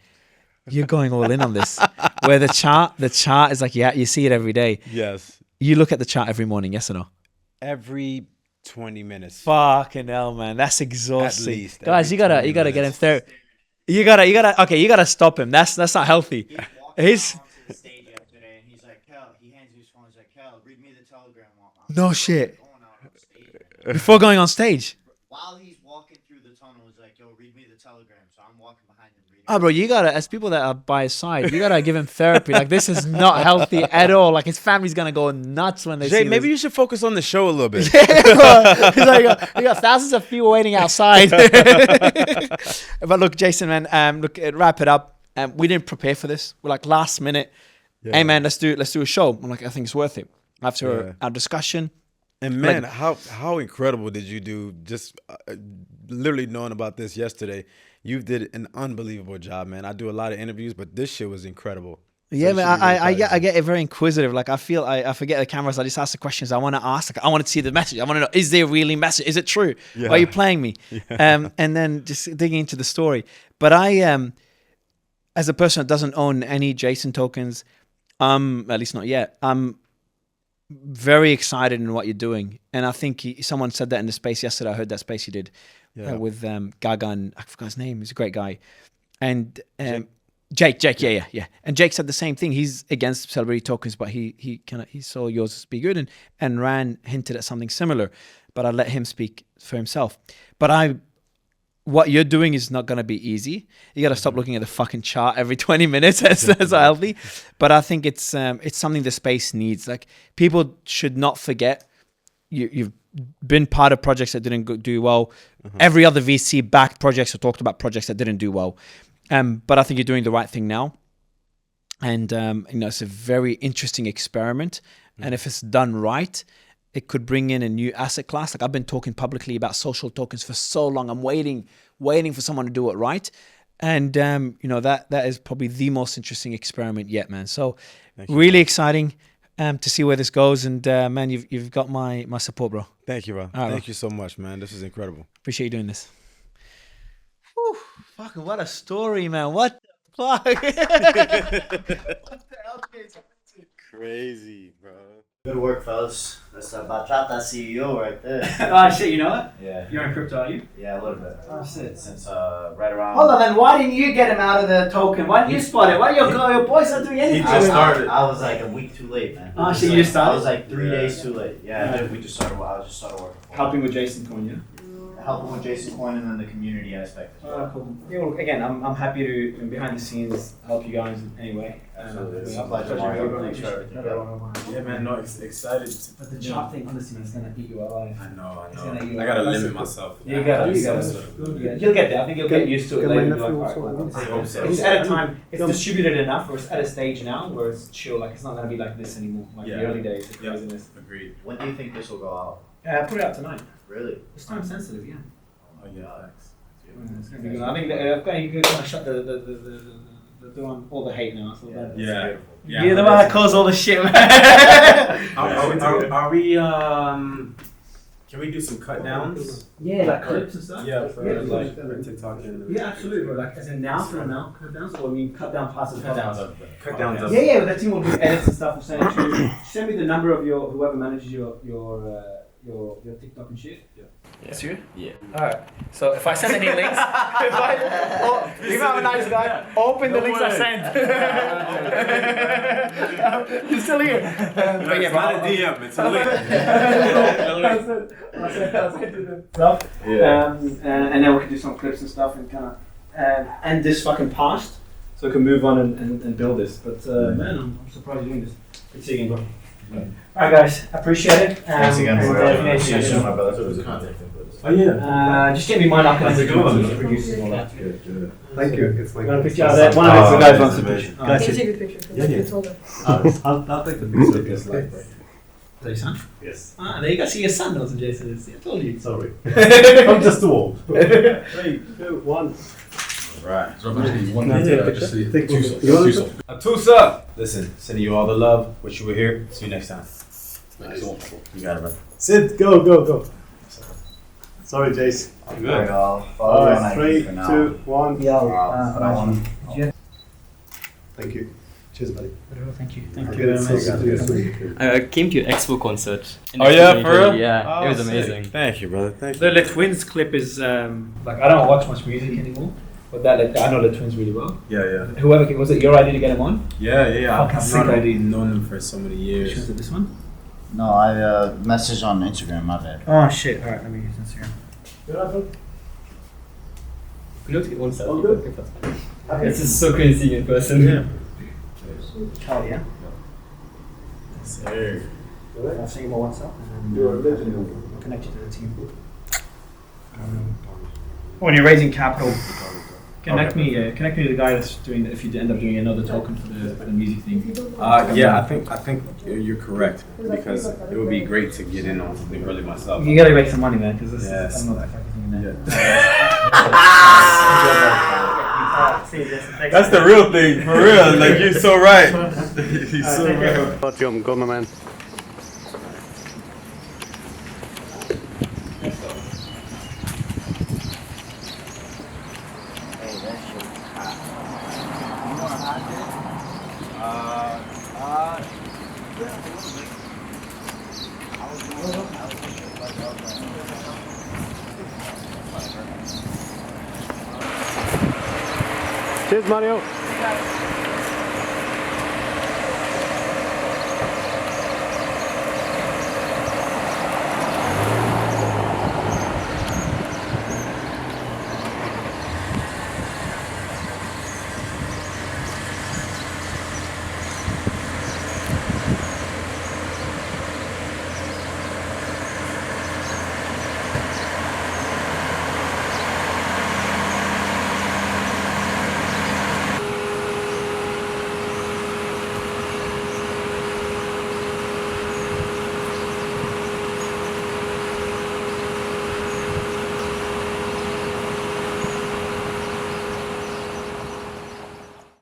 You're going all in on this. Where the chart is like, yeah, you see it every day.
Yes.
You look at the chart every morning, yes or no?
Every 20 minutes.
Fucking hell, man. That's exhausting.
At least.
Guys, you gotta get him there. You gotta stop him. That's not healthy. He's
the stage yesterday, and he's like, Kel, he hands me his phone. He's like, Kel, read me the telegram.
No shit.
Going out on stage,
Before going on stage.
while he's walking through the tunnel, he's like, yo, read me the telegram. So I'm walking behind him reading.
Oh, bro, you gotta, as people that are by his side, you gotta give him therapy. Like, this is not healthy at all. Like, his family's gonna go nuts when they
Jay,
see
maybe
this.
you should focus on the show a little bit.
He's like, we got thousands of people waiting outside. But look, Jason, man, wrap it up. We didn't prepare for this. We're like, last minute. Hey, man, let's do a show. I'm like, I think it's worth it. After our discussion.
And man, how incredible did you do? Just literally knowing about this yesterday, you did an unbelievable job, man. I do a lot of interviews, but this shit was incredible.
Yeah,
So
man,
you should be really
I
proud of
get very inquisitive. Like, I feel I forget the cameras. I just ask the questions I want to ask. Like, I want to see the message. I want to know, is there really a message? Is it true?
Yeah.
Why are you playing me? And then just digging into the story. But I, as a person that doesn't own any Jason tokens, at least not yet, I'm very excited in what you're doing. And I think someone said that in the space yesterday. I heard that space you did with Gaga, and I forgot his name. He's a great guy. And Jake, yeah. And Jake said the same thing. He's against celebrity tokens, but he saw yours be good, and Ran hinted at something similar, but I let him speak for himself. But what you're doing is not going to be easy. You got to stop looking at the fucking chart every 20 minutes. That's healthy. But I think it's something the space needs. Like, people should not forget you've been part of projects that didn't do well. Every other VC backed projects or talked about projects that didn't do well. But I think you're doing the right thing now. And, it's a very interesting experiment. And if it's done right, it could bring in a new asset class. Like, I've been talking publicly about social tokens for so long. I'm waiting for someone to do it right. And, that is probably the most interesting experiment yet, man. So really exciting to see where this goes. And, man, you've got my support, bro.
Thank you, bro. Thank you so much, man. This is incredible.
Appreciate you doing this. Whew, fucking what a story, man. What the fuck? What the hell?
Crazy, bro.
Good work, fellas. That's about drop that CEO right there.
Oh, shit, you know it?
Yeah.
You're in crypto, are you?
Yeah, a little bit.
Oh, shit.
Since right around.
Hold on, then why didn't you get him out of the token? Why didn't you spot it? Why your boys not doing anything?
I was like a week too late, man.
Oh, shit, you just started?
I was like 3 days too late. Yeah, we just started. I just started working.
Helping with Jason Coin, yeah?
helping with Jason Coin and then the community aspect as well.
Cool. Yeah, well, again, I'm happy to behind the scenes help you guys in any way.
It's a pleasure, Mario. Thanks for everything.
Yeah, man. No, excited.
But the chart thing, honestly, man, it's gonna eat you alive.
I know.
It's gonna eat you
I gotta
alive.
limit myself.
You gotta. You'll get there. I think you'll get used to it later. Like,
I hope so.
it's at a time. It's distributed enough, or it's at a stage now where it's chill. Like it's not gonna be like this anymore. Like the early days, the craziness.
Agreed.
When do you think this will go out?
Put it out tonight.
Really?
It's time sensitive, yeah.
Oh yeah. Thanks.
It's gonna be good. I think that you could kind of shut the door on all the hate now. So
Yeah.
You're the one that caused all the shit, man.
Are we? Can we do some cut downs?
Yeah, like clips and stuff.
Yeah, for like
yeah,
TikTok.
yeah, absolutely. Bro. Like as in now cut downs, or I mean cut down parts of cut downs.
Cut downs.
Yeah, that team will do edits and stuff. Send it to you. Send me the number of your whoever manages your TikTok and shit. Yeah. It's you?
Yeah.
Alright. So if I send any links, if I'm a nice guy, open the links I send. You're still here. But yeah,
It's not a DM. It's a link.
I'll send you the stuff. Yeah. And then we can do some clips and stuff and kind of end this fucking past so we can move on and build this. But man, I'm surprised you're doing this. Good seeing you, bro. Alright guys, I appreciate it.
Thanks again for
my
brother.
Oh yeah.
just get me mine up and producers and all that.
Good.
Thank you. It's my
One of the guys wants to picture.
Can you
take a picture?
I'll take the picture because like.
Is that your son?
Yes.
There you go. See your son knows who Jason is. I told you.
Sorry. I'm just too old. 3, 2, 1.
Right.
Atusa.
Listen, sending you all the love. Wish you were here. See you next time. You got it, bro.
Sid, go. Sorry, Jace.
Good. I'll follow you on
Alright, 3,
IG for now.
2, 1.
Yeah.
But I want
Thank you. Cheers, buddy.
Thank you.
I came to your Expo concert.
Oh, yeah, for real?
Yeah, it was
sick.
amazing.
Thank you, brother. Thank you.
The Twins clip is like I don't watch much music anymore, but that I know the Twins really well.
Yeah.
Whoever was it your idea to get him on?
Yeah.
Fucking
I've
sick idea.
known him for so many
Which
years.
was it? This one?
No, I messaged on Instagram, my bad.
Oh shit! All right, let me use Instagram.
You look at one selfie.
All good.
This is so crazy seeing in person.
Yeah.
Oh yeah.
Sir.
I'll send you my WhatsApp and
You're a legend.
I'll connect you to the team. When you're raising capital, connect me to the guy that's doing. If you end up doing another token for the music thing.
Yeah, I think you're correct because it would be great to get in on something early myself.
You gotta make some money, man, because this
Yes.
is I'm not that fucking thing in there.
That's the real thing, for real. Like you're so right. You're so right.
Got you, go, my man. Cheers, Mario.